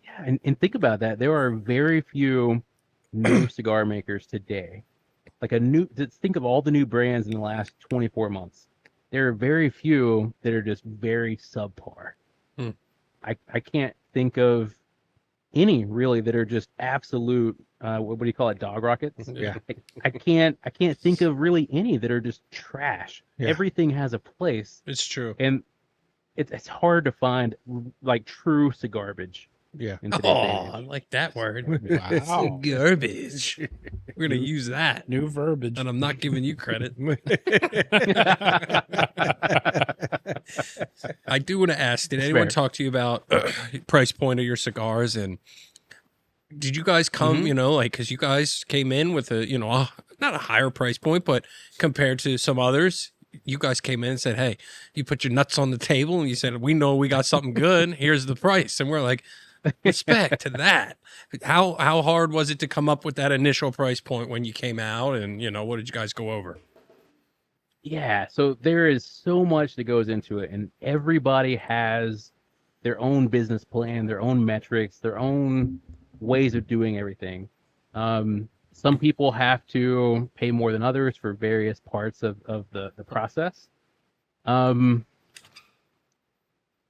Yeah, and think about that. There are very few new cigar makers today. Just think of all the new brands in the last 24 months. There are very few that are just very subpar. Hmm. I can't think of any really that are just absolute what do you call it, dog rockets? yeah, I can't think of really any that are just trash. Yeah. Everything has a place, It's true. and it's hard to find like true cigarbage yeah. in today's day and Oh, I age. like that word. Wow. Garbage. We're gonna use that, New verbiage. and I'm not giving you credit. I do want to ask: did anyone fair. talk to you about price point of your cigars, and did you guys come? Because you guys came in with not a higher price point, but compared to some others, you guys came in and said, "Hey, you put your nuts on the table, and you said we know we got something good. Here's the price," and we're like, respect to that. How hard was it to come up with that initial price point when you came out, and what did you guys go over? Yeah, so there is so much that goes into it, and everybody has their own business plan, their own metrics, their own ways of doing everything. Some people have to pay more than others for various parts of the process.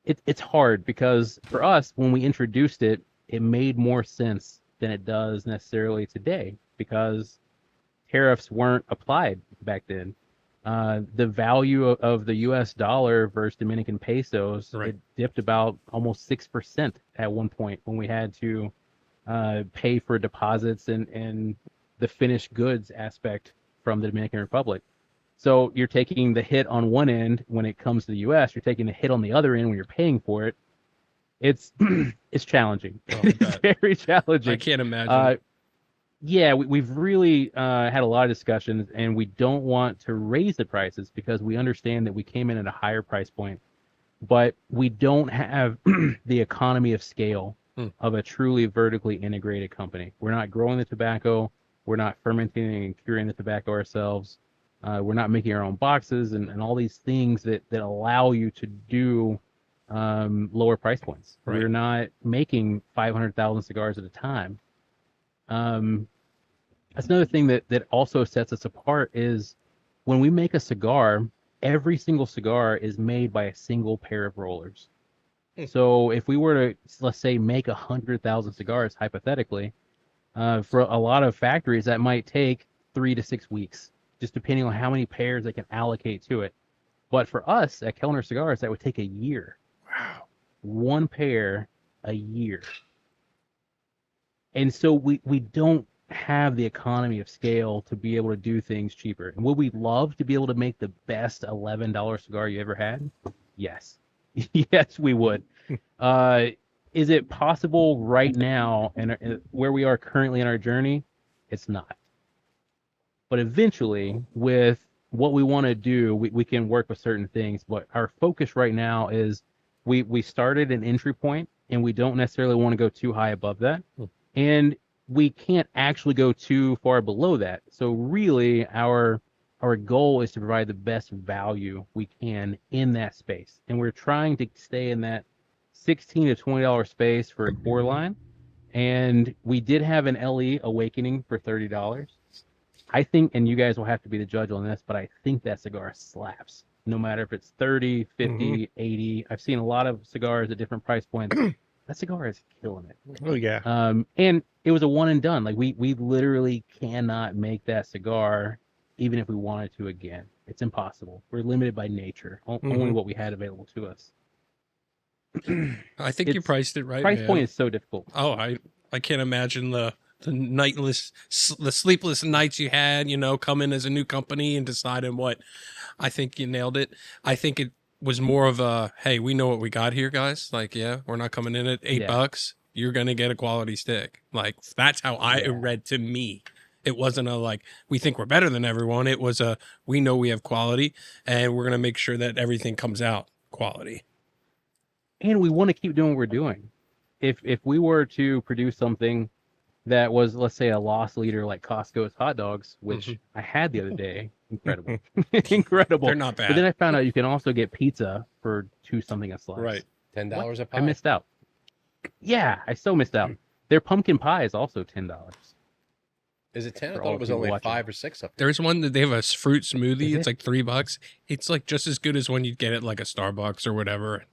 It's hard because for us, when we introduced it, it made more sense than it does necessarily today because tariffs weren't applied back then. The value of the U.S. dollar versus Dominican pesos, Right. it dipped about almost 6% at one point when we had to pay for deposits and the finished goods aspect from the Dominican Republic. So you're taking the hit on one end when it comes to the U.S. You're taking the hit on the other end when you're paying for it. It's it's challenging. Oh, It's very challenging. I can't imagine. Yeah, we've really had a lot of discussions, and we don't want to raise the prices because we understand that we came in at a higher price point, but we don't have the economy of scale of a truly vertically integrated company. We're not growing the tobacco. We're not fermenting and curing the tobacco ourselves. We're not making our own boxes and all these things that allow you to do lower price points. Right. We're not making 500,000 cigars at a time. That's another thing that also sets us apart is when we make a cigar, every single cigar is made by a single pair of rollers. So if we were to, let's say, make 100,000 cigars, hypothetically, for a lot of factories, that might take 3 to 6 weeks, just depending on how many pairs they can allocate to it. But for us at Kelner Cigars, that would take a year. Wow. One pair a year. And so we don't have the economy of scale to be able to do things cheaper. And would we love to be able to make the best $11 cigar you ever had? Yes. Yes, we would. Is it possible right now, and where we are currently in our journey? It's not. But eventually, with what we want to do, we can work with certain things. But our focus right now is we started an entry point, and we don't necessarily want to go too high above that. And we can't actually go too far below that. So really, our goal is to provide the best value we can in that space. And we're trying to stay in that $16 to $20 space for a core line. And we did have an LE Awakening for $30. I think, and you guys will have to be the judge on this, but I think that cigar slaps. No matter if it's 30, 50, 80. I've seen a lot of cigars at different price points. That cigar is killing it. Oh yeah. And it was a one and done. Like we literally cannot make that cigar even if we wanted to again. It's impossible. We're limited by nature. Only what we had available to us. I think you priced it right. Price man. point is so difficult. Oh, I can't imagine the sleepless nights you had, coming as a new company and deciding what. I think you nailed it. I think it was more of a, hey, we know what we got here, guys. Like, yeah, we're not coming in at $8. You're going to get a quality stick. Like, that's how I read to me. It wasn't a, like, we think we're better than everyone. It was a, we know we have quality and we're going to make sure that everything comes out quality. And we want to keep doing what we're doing. If we were to produce something that was, let's say, a loss leader like Costco's hot dogs, which I had the other day, incredible. Incredible. They're not bad. But then I found out you can also get pizza for $2 something a slice. Right. $10 a pie. I missed out. Yeah, I so missed out. Their pumpkin pie is also $10. Is it 10? I For thought all it was people only watching. 5 or 6 up there. There's one that they have a fruit smoothie. Is It's it? like $3. It's like just as good as when you get it like a Starbucks or whatever.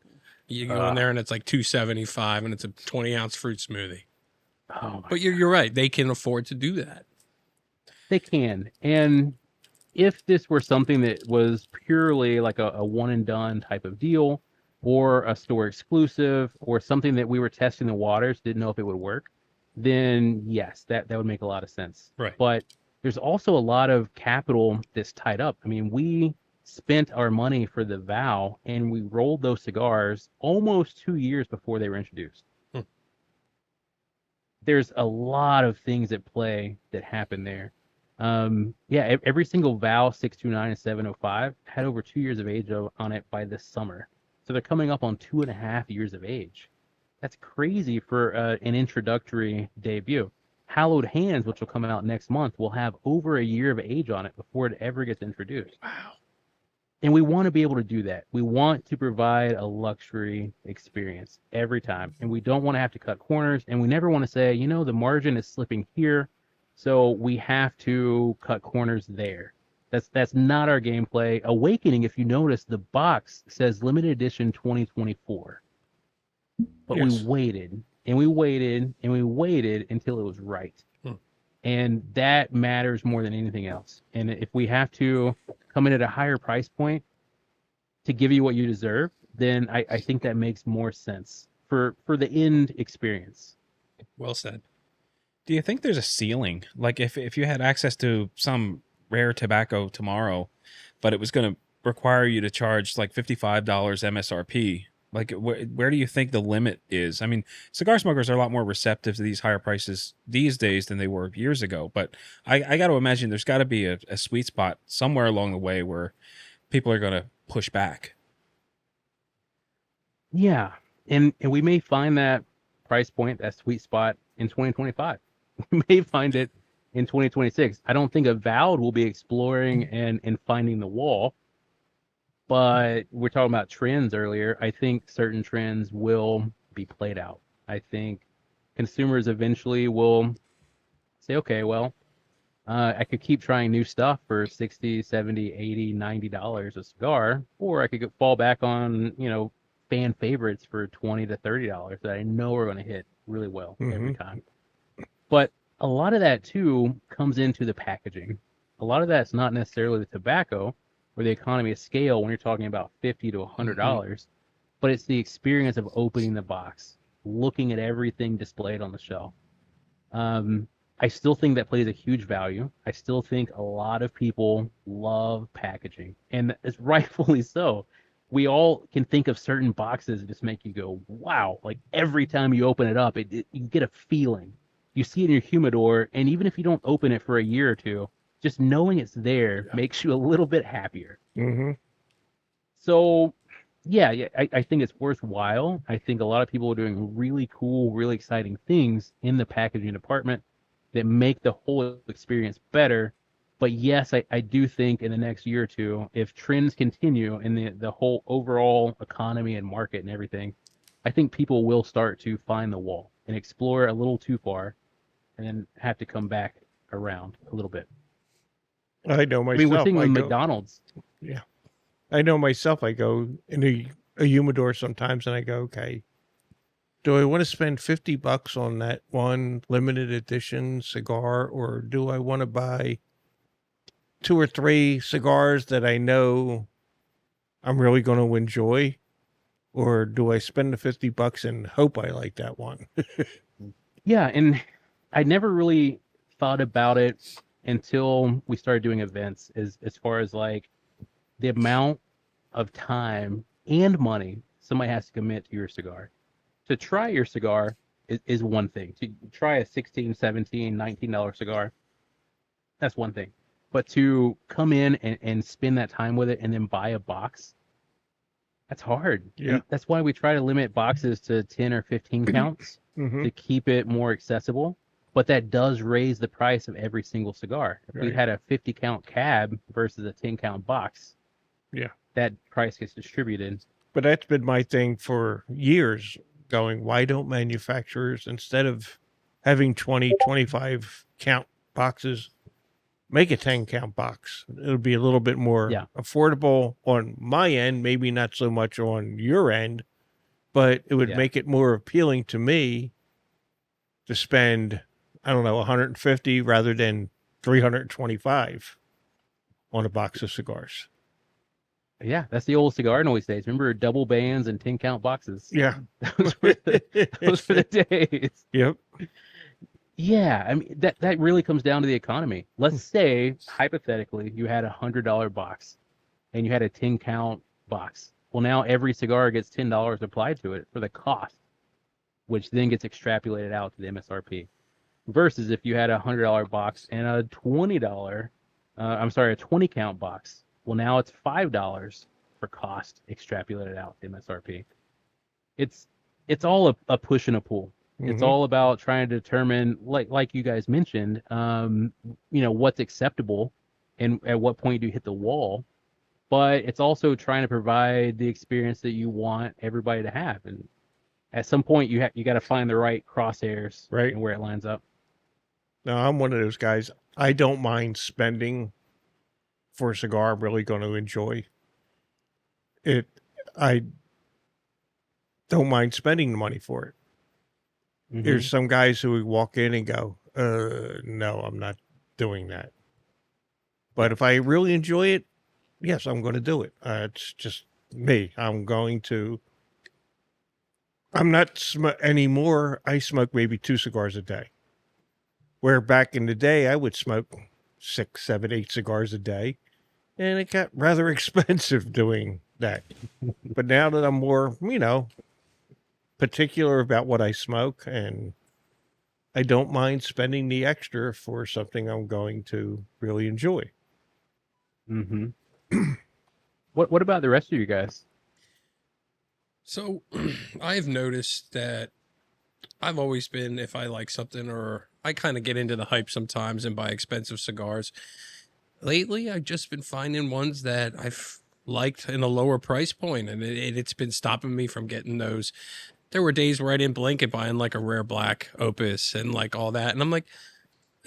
You go in there and it's like $2.75 and it's a 20-ounce fruit smoothie. Oh, But you're right. They can afford to do that. they can. And if this were something that was purely like a one and done type of deal, or a store exclusive, or something that we were testing the waters, didn't know if it would work, then yes, that would make a lot of sense. Right. But there's also a lot of capital that's tied up. I mean, we spent our money for the Vow, and we rolled those cigars almost 2 years before they were introduced. There's a lot of things at play that happen there. Every single Vow 629 and 705 had over 2 years of age on it by this summer. So they're coming up on 2.5 years of age. That's crazy for an introductory debut. Hallowed Hands, which will come out next month, will have over a year of age on it before it ever gets introduced. Wow. And we want to be able to do that. We want to provide a luxury experience every time. And we don't want to have to cut corners. And we never want to say, the margin is slipping here, so we have to cut corners there. That's not our gameplay. Awakening, if you notice, the box says limited edition 2024. But Yes. we waited, and we waited, and we waited until it was right. And that matters more than anything else. And if we have to come in at a higher price point to give you what you deserve, then I think that makes more sense for the end experience. Well said. Do you think there's a ceiling? Like if you had access to some rare tobacco tomorrow, but it was going to require you to charge like $55 MSRP, like where do you think the limit is? I mean, cigar smokers are a lot more receptive to these higher prices these days than they were years ago. But I got to imagine there's got to be a sweet spot somewhere along the way where people are going to push back. Yeah, and we may find that price point, that sweet spot, in 2025. We may find it in 2026. I don't think Avowed will be exploring and finding the wall. But we're talking about trends earlier. I think certain trends will be played out. I think consumers eventually will say, okay, well, I could keep trying new stuff for 60, 70, 80, $90 a cigar, or I could fall back on, fan favorites for $20 to $30 that I know are going to hit really well every time. But a lot of that too comes into the packaging. A lot of that's not necessarily the tobacco or the economy of scale when you're talking about $50 to $100, but it's the experience of opening the box, looking at everything displayed on the shelf. I still think that plays a huge value. I still think a lot of people love packaging, and it's rightfully so. We all can think of certain boxes that just make you go, wow. Like every time you open it up, you get a feeling. You see it in your humidor, and even if you don't open it for a year or two, just knowing it's there makes you a little bit happier. So, yeah, I think it's worthwhile. I think a lot of people are doing really cool, really exciting things in the packaging department that make the whole experience better. But yes, I do think in the next year or two, if trends continue in the whole overall economy and market and everything, I think people will start to find the wall and explore a little too far and then have to come back around a little bit. I know myself. I mean, we're seeing with McDonald's. Yeah. I know myself. I go in a humidor sometimes and I go, okay, do I want to spend $50 on that one limited edition cigar, or do I want to buy 2 or 3 cigars that I know I'm really going to enjoy? Or do I spend the $50 and hope I like that one? Yeah, and I never really thought about it until we started doing events, as far as like the amount of time and money somebody has to commit to your cigar. To try your cigar is one thing. To try a $16, $17, $19 cigar, that's one thing. But to come in and spend that time with it and then buy a box, that's hard. Yeah. And that's why we try to limit boxes to 10 or 15 counts to keep it more accessible. But that does raise the price of every single cigar. If we had a 50 count cab versus a 10 count box, that price gets distributed. But that's been my thing for years, going, why don't manufacturers, instead of having 20, 25 count boxes, make a 10 count box? It'll be a little bit more affordable on my end, maybe not so much on your end, but it would make it more appealing to me to spend, I don't know, 150 rather than 325 on a box of cigars. Yeah, that's the old cigar noise days. Remember double bands and 10 count boxes? Yeah. Those were the days. Yep. Yeah, I mean, that really comes down to the economy. Let's say, hypothetically, you had a $100 box and you had a 10 count box. Well, now every cigar gets $10 applied to it for the cost, which then gets extrapolated out to the MSRP. Versus if you had a $100 box and a $20, a 20 count box. Well, now it's $5 for cost extrapolated out to MSRP. It's all a push and a pull. It's all about trying to determine, like you guys mentioned, what's acceptable and at what point do you hit the wall. But it's also trying to provide the experience that you want everybody to have. And at some point, you got to find the right crosshairs and where it lines up. Now, I'm one of those guys. I don't mind spending for a cigar I'm really going to enjoy. I don't mind spending the money for it. There's some guys who walk in and go, no, I'm not doing that. But if I really enjoy it, yes, I'm going to do it. It's just me. I'm not anymore. I smoke maybe 2 cigars a day. Where back in the day, I would smoke 6, 7, 8 cigars a day. And it got rather expensive doing that. But now that I'm more, particular about what I smoke, and I don't mind spending the extra for something I'm going to really enjoy. What about the rest of you guys? So I've noticed that I've always been, if I like something or I kind of get into the hype sometimes and buy expensive cigars. Lately, I've just been finding ones that I've liked in a lower price point, and it's been stopping me from getting those. There were days where I didn't blink at buying like a rare black opus and like all that. And I'm like,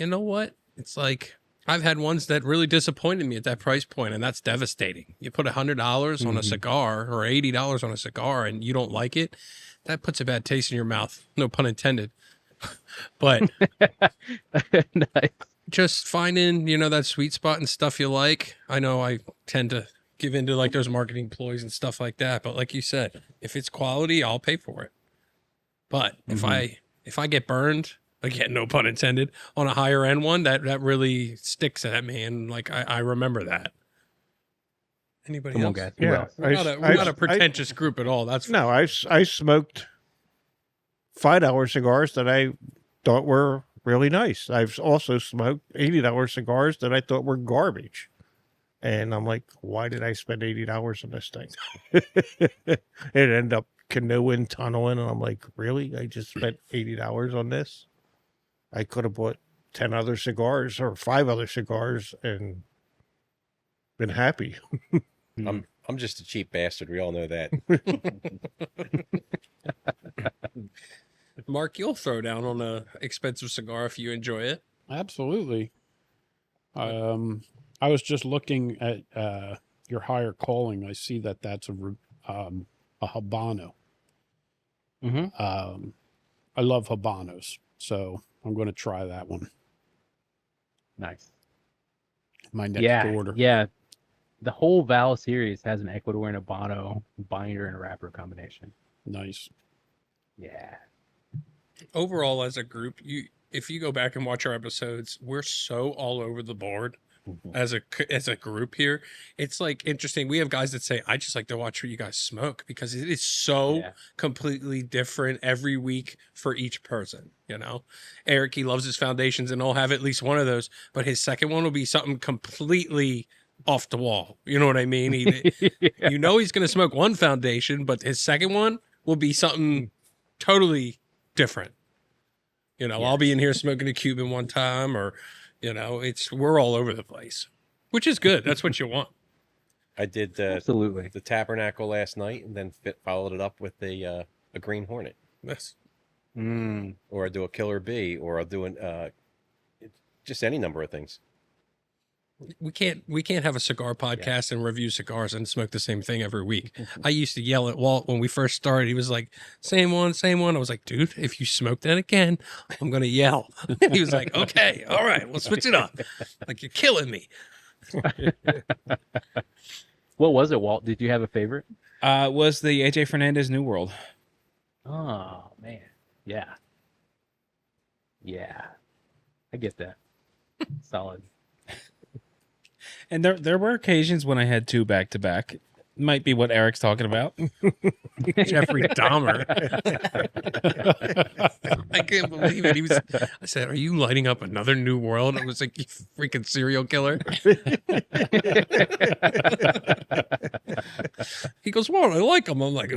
you know what? It's like I've had ones that really disappointed me at that price point, and that's devastating. You put $100 on a cigar or $80 on a cigar, and you don't like it. That puts a bad taste in your mouth. No pun intended. But Nice. just finding, that sweet spot and stuff you like. I know I tend to give into like those marketing ploys and stuff like that. But like you said, if it's quality, I'll pay for it. But if I get burned, again, no pun intended, on a higher end one, that really sticks at me. And like, I remember that. Anybody Come on, else? guys. Who Yeah, else? We're not a pretentious group at all. That's No, I smoked $5 cigars that I thought were really nice. I've also smoked $80 cigars that I thought were garbage. And I'm like, why did I spend $80 on this thing? It ended up canoeing, tunneling, and I'm like, really? I just spent $80 on this? I could have bought 10 other cigars or 5 other cigars and been happy. I'm just a cheap bastard. We all know that. Mark, you'll throw down on a expensive cigar if you enjoy it. Absolutely. I was just looking at your higher calling. I see that that's a Habano. Mm-hmm. I love Habanos, so I'm going to try that one. Nice. My next order. Yeah. The whole Vow series has an Ecuador and Habano binder and wrapper combination. Nice. Yeah. Overall, as a group, if you go back and watch our episodes, we're so all over the board as a group here. It's like interesting. We have guys that say, I just like to watch what you guys smoke because it is so completely different every week for each person. Eric, he loves his foundations and I'll have at least one of those, but his second one will be something completely off the wall. You know what I mean? He's going to smoke one foundation, but his second one will be something totally different. I'll be in here smoking a Cuban one time, or we're all over the place, which is good. That's what you want. I did Absolutely. the Tabernacle last night, and then followed it up with a Green Hornet. Yes. Or I do a Killer Bee, or I'll do just any number of things. We can't have a cigar podcast and review cigars and smoke the same thing every week. I used to yell at Walt when we first started. He was like, same one. I was like, dude, if you smoke that again, I'm going to yell. He was like, okay, all right, we'll switch it up. Like, you're killing me. What was it, Walt? Did you have a favorite? Was the AJ Fernandez New World. Oh, man. Yeah. Yeah. I get that. Solid. And there were occasions when I had 2 back to back. Might be what Eric's talking about. Jeffrey Dahmer. I can't believe it. I said, are you lighting up another New World? I was like, you freaking serial killer. He goes, well, I like them. I'm like,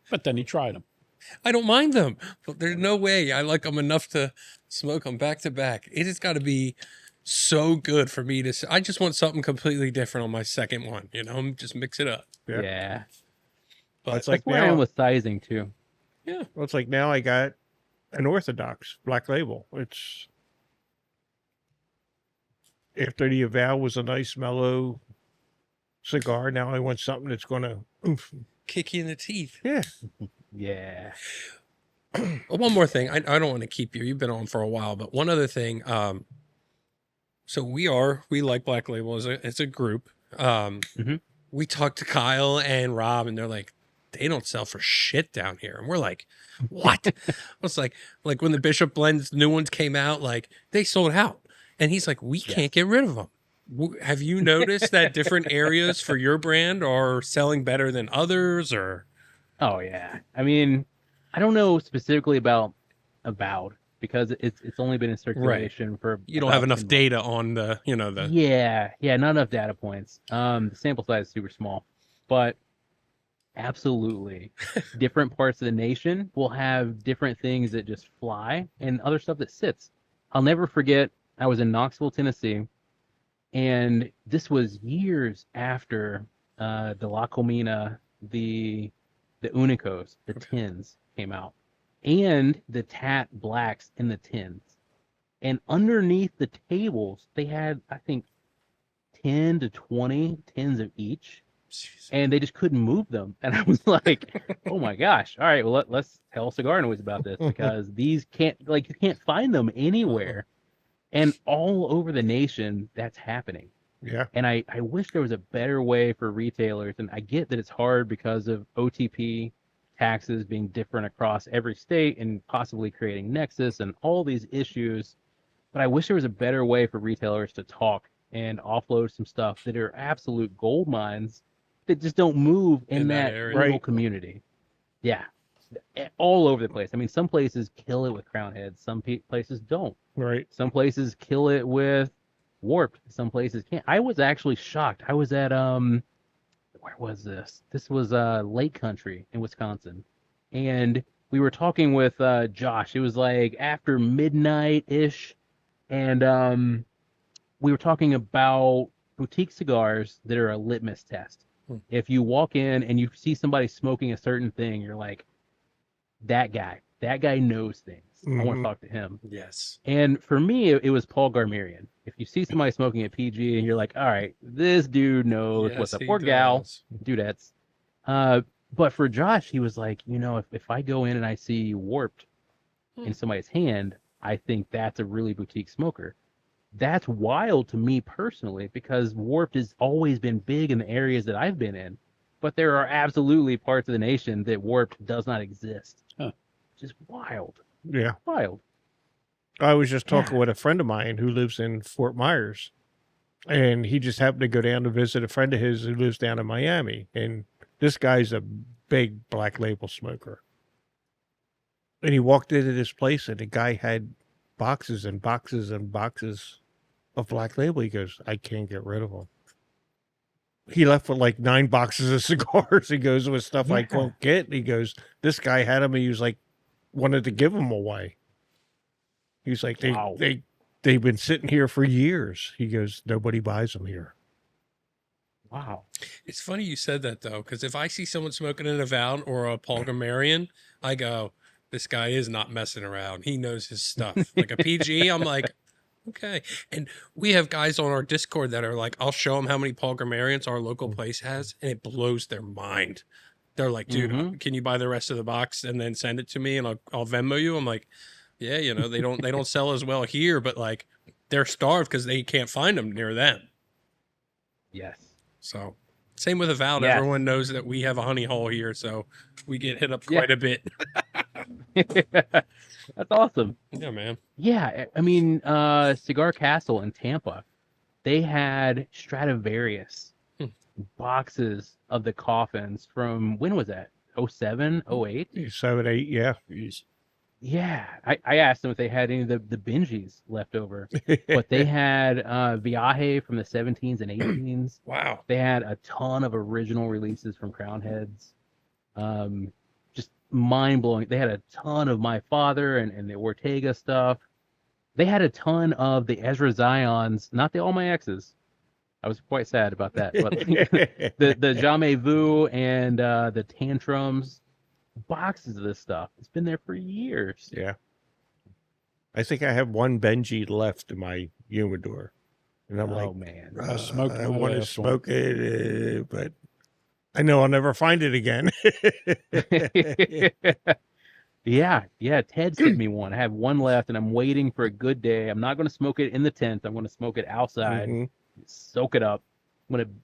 But then he tried them. I don't mind them, but there's no way I like them enough to smoke them back to back. It has got to be so good for me to. I just want something completely different on my second one. Just mix it up. Yeah. But It's like That's where I am now, with sizing, too. yeah, well, it's like now I got an Orthodox Black Label. It's after the Avow was a nice mellow cigar. Now I want something that's going to kick you in the teeth. yeah. Yeah. One more thing. I don't want to keep you. You've been on for a while, but one other thing. So we like Black Label as a group. We talked to Kyle and Rob, and they're like, they don't sell for shit down here. And we're like, what? It's like when the Bishop blends new ones came out, like they sold out. And he's like, we can't get rid of them. Have you noticed that different areas for your brand are selling better than others, or? Oh, yeah. I mean, I don't know specifically about Avowed because it's only been in circulation for. You don't about have enough 10 months. data on the. Yeah, not enough data points. The sample size is super small, but absolutely, different parts of the nation will have different things that just fly and other stuff that sits. I'll never forget. I was in Knoxville, Tennessee, and this was years after the La Comina, the Unicos, the tins came out. and the tat blacks in the tins. And underneath the tables, they had, I think, 10 to 20 tins of each, and they just couldn't move them. And I was like, oh my gosh, all right, well, let's tell Cigar Noise about this, because these can't, like, you can't find them anywhere. And all over the nation, that's happening. Yeah. And I wish there was a better way for retailers, and I get that it's hard because of OTP taxes being different across every state and possibly creating nexus and all these issues. But I wish there was a better way for retailers to talk and offload some stuff that are absolute gold mines that just don't move in that area. little Right. community. Yeah. All over the place. I mean, some places kill it with crown heads, some places don't. Right. Some places kill it with warped, some places can't. I was actually shocked. I was at where was this? This was Lake Country in Wisconsin. And we were talking with Josh. It was like after midnight-ish, and we were talking about boutique cigars that are a litmus test. If you walk in and you see somebody smoking a certain thing, you're like, that guy knows things. I want to talk to him. Yes. And for me, it was Paul Garmirian. If you see somebody smoking at PG and you're like, all right, this dude knows what's up, Yes, or he gal, does. dudettes. But for Josh, he was like, if I go in and I see warped in somebody's hand, I think that's a really boutique smoker. That's wild to me personally, because warped has always been big in the areas that I've been in. But there are absolutely parts of the nation that warped does not exist. Huh. Which is wild. Yeah. Wild. I was just talking with a friend of mine who lives in Fort Myers, and he just happened to go down to visit a friend of his who lives down in Miami. And this guy's a big black label smoker. And he walked into this place, and the guy had boxes and boxes and boxes of black label. He goes, I can't get rid of them. He left with like 9 boxes of cigars. He goes, with stuff I can't get. He goes, this guy had them, and he was like, wanted to give them away. He's like, Wow. they've been sitting here for years. He goes, nobody buys them here. Wow. It's funny you said that though, because if I see someone smoking an Avowed or a Paul Grammarian, I go, this guy is not messing around. He knows his stuff. Like a PG, I'm like, okay. And we have guys on our Discord that are like, I'll show them how many Paul Grammarians our local place has, and it blows their mind. They're like, dude, can you buy the rest of the box and then send it to me, and I'll Venmo you? I'm like, yeah, they don't sell as well here, but like they're starved because they can't find them near them. Yes. So same with Avowed. Yes. Everyone knows that we have a honey hole here, so we get hit up quite a bit. That's awesome. Yeah, man. Yeah, I mean, Cigar Castle in Tampa, they had Stradivarius boxes of the coffins from, when was that? 07, 08? 7, 8, yeah. Yeah, I asked them if they had any of the Benjis left over, but they had Viaje from the 17s and 18s. Wow. They had a ton of original releases from Crown Heads. Just mind-blowing. They had a ton of My Father and the Ortega stuff. They had a ton of the Ezra Zions, not the All My Exes. I was quite sad about that. But the Jamais Vu and the Tantrums, boxes of this stuff. It's been there for years. Yeah. I think I have one Benji left in my humidor. And I'm Oh, like, man. I smoked I my want to last one. smoke it, but I know I'll never find it again. Yeah. Ted sent me one. I have one left, and I'm waiting for a good day. I'm not going to smoke it in the tent. I'm going to smoke it outside, Mhm. soak it up.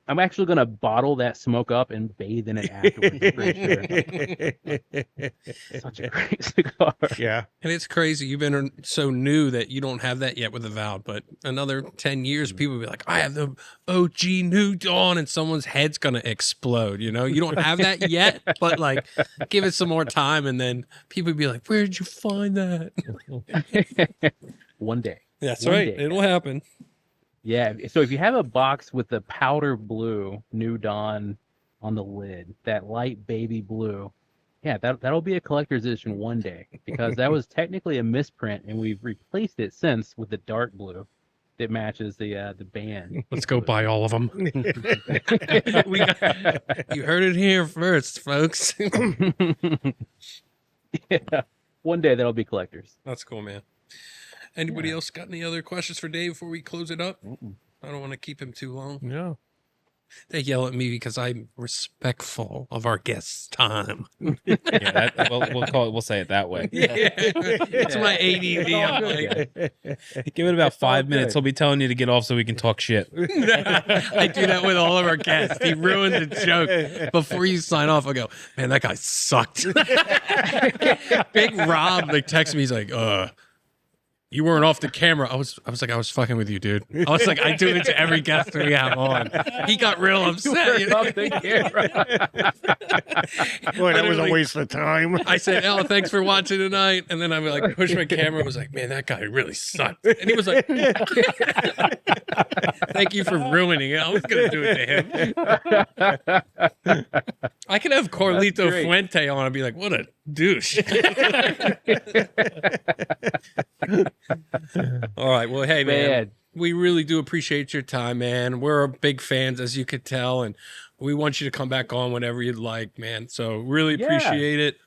I'm actually going to bottle that smoke up and bathe in it afterwards. For sure. Such a great cigar. Yeah. And it's crazy. You've been so new that you don't have that yet with Avowed, but another 10 years, people will be like, I have the OG New Dawn, and someone's head's going to explode. You don't have that yet, but like, give it some more time, and then people will be like, where did you find that? One day. That's One right. day. It'll happen. Yeah. So if you have a box with the powder blue New Dawn on the lid, that light baby blue, yeah, that'll be a collector's edition one day, because that was technically a misprint, and we've replaced it since with the dark blue that matches the band. Let's go buy all of them. You heard it here first, folks. Yeah. One day that'll be collectors. That's cool, man. Anybody else got any other questions for Dave before we close it up? I don't want to keep him too long. No. They yell at me because I'm respectful of our guests' time. Yeah, we'll say it that way. Yeah, it's my ADD. I'm like, Give it about 5 minutes. good. He'll be telling you to get off so we can talk shit. I do that with all of our guests. He ruined the joke. Before you sign off, I go, man, that guy sucked. Big Rob like texts me. He's like, you weren't off the camera. I was like, I was fucking with you, dude. I was like, I do it to every guest we have on. He got real upset. You know? Off the camera. Boy, that was a Literally- waste of time. I said, "Oh, thanks for watching tonight." And then I would like push my camera. I was like, "Man, that guy really sucked." And he was like, "Thank you for ruining it. I was gonna do it to him." I could have Carlito great. Fuente on and be like, "What a douche." All right. Well, hey, man. Man. We really do appreciate your time, man. We're big fans, as you could tell, and we want you to come back on whenever you'd like, man. So really Yeah. appreciate it.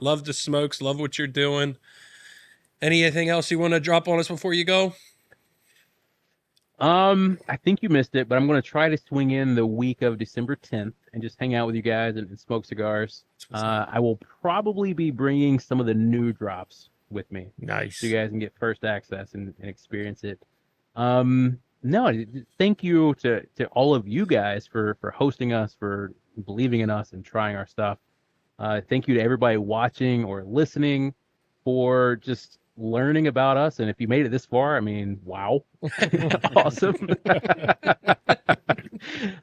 Love the smokes. Love what you're doing. Anything else you want to drop on us before you go? I think you missed it, but I'm going to try to swing in the week of December 10th and just hang out with you guys and smoke cigars. I will probably be bringing some of the new drops with me, Nice. so you guys can get first access and experience it. No, thank you to all of you guys for hosting us, for believing in us and trying our stuff. Thank you to everybody watching or listening for just learning about us. And if you made it this far, I mean, wow, awesome.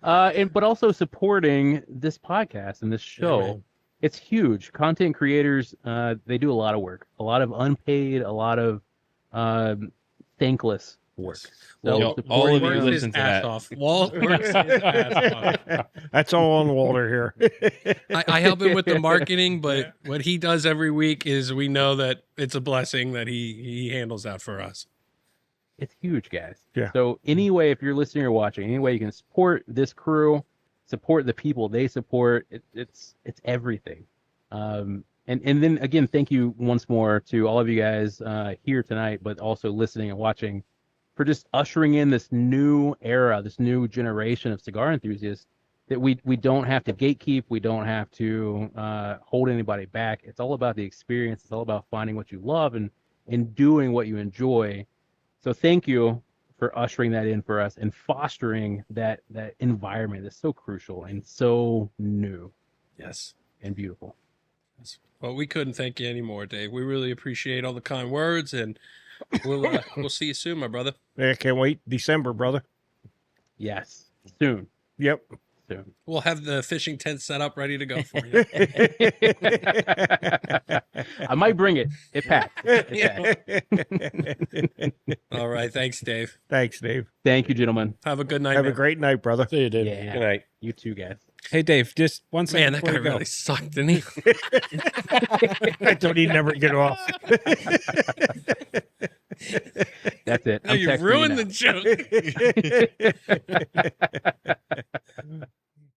But also supporting this podcast and this show. man. It's huge. Content creators, they do a lot of work, a lot of unpaid, a lot of thankless work. So Well, supporting all of you Works them- listen his to ass that. off. Walt works his ass off. That's all on Walter here. I help him with the marketing, but what he does every week is we know that it's a blessing that he handles that for us. It's huge, guys. Yeah. So anyway, if you're listening or watching, any way you can support this crew, support the people they support, it's everything. And then again, thank you once more to all of you guys here tonight, but also listening and watching, for just ushering in this new era, this new generation of cigar enthusiasts that we don't have to gatekeep, we don't have to hold anybody back. It's all about the experience. It's all about finding what you love and doing what you enjoy. So thank you for ushering that in for us and fostering that environment that's so crucial and so new Yes. and beautiful. Well, we couldn't thank you anymore, Dave. We really appreciate all the kind words, and we'll see you soon, my brother. Yeah, can't wait. December, brother. Yes, soon. Yep. We'll have the fishing tent set up ready to go for you. I might bring it. It packed. It packed. All right. Thanks, Dave. Thanks, Dave. Thank you, gentlemen. Have a good night, Have a man. great night, brother. See you, Dave. Yeah. Good night. You too, guys. Hey, Dave, just one second. Man, that before guy we go. really sucked, didn't he? I thought he'd never get off. That's it. No, I'm you texting ruined now. the joke.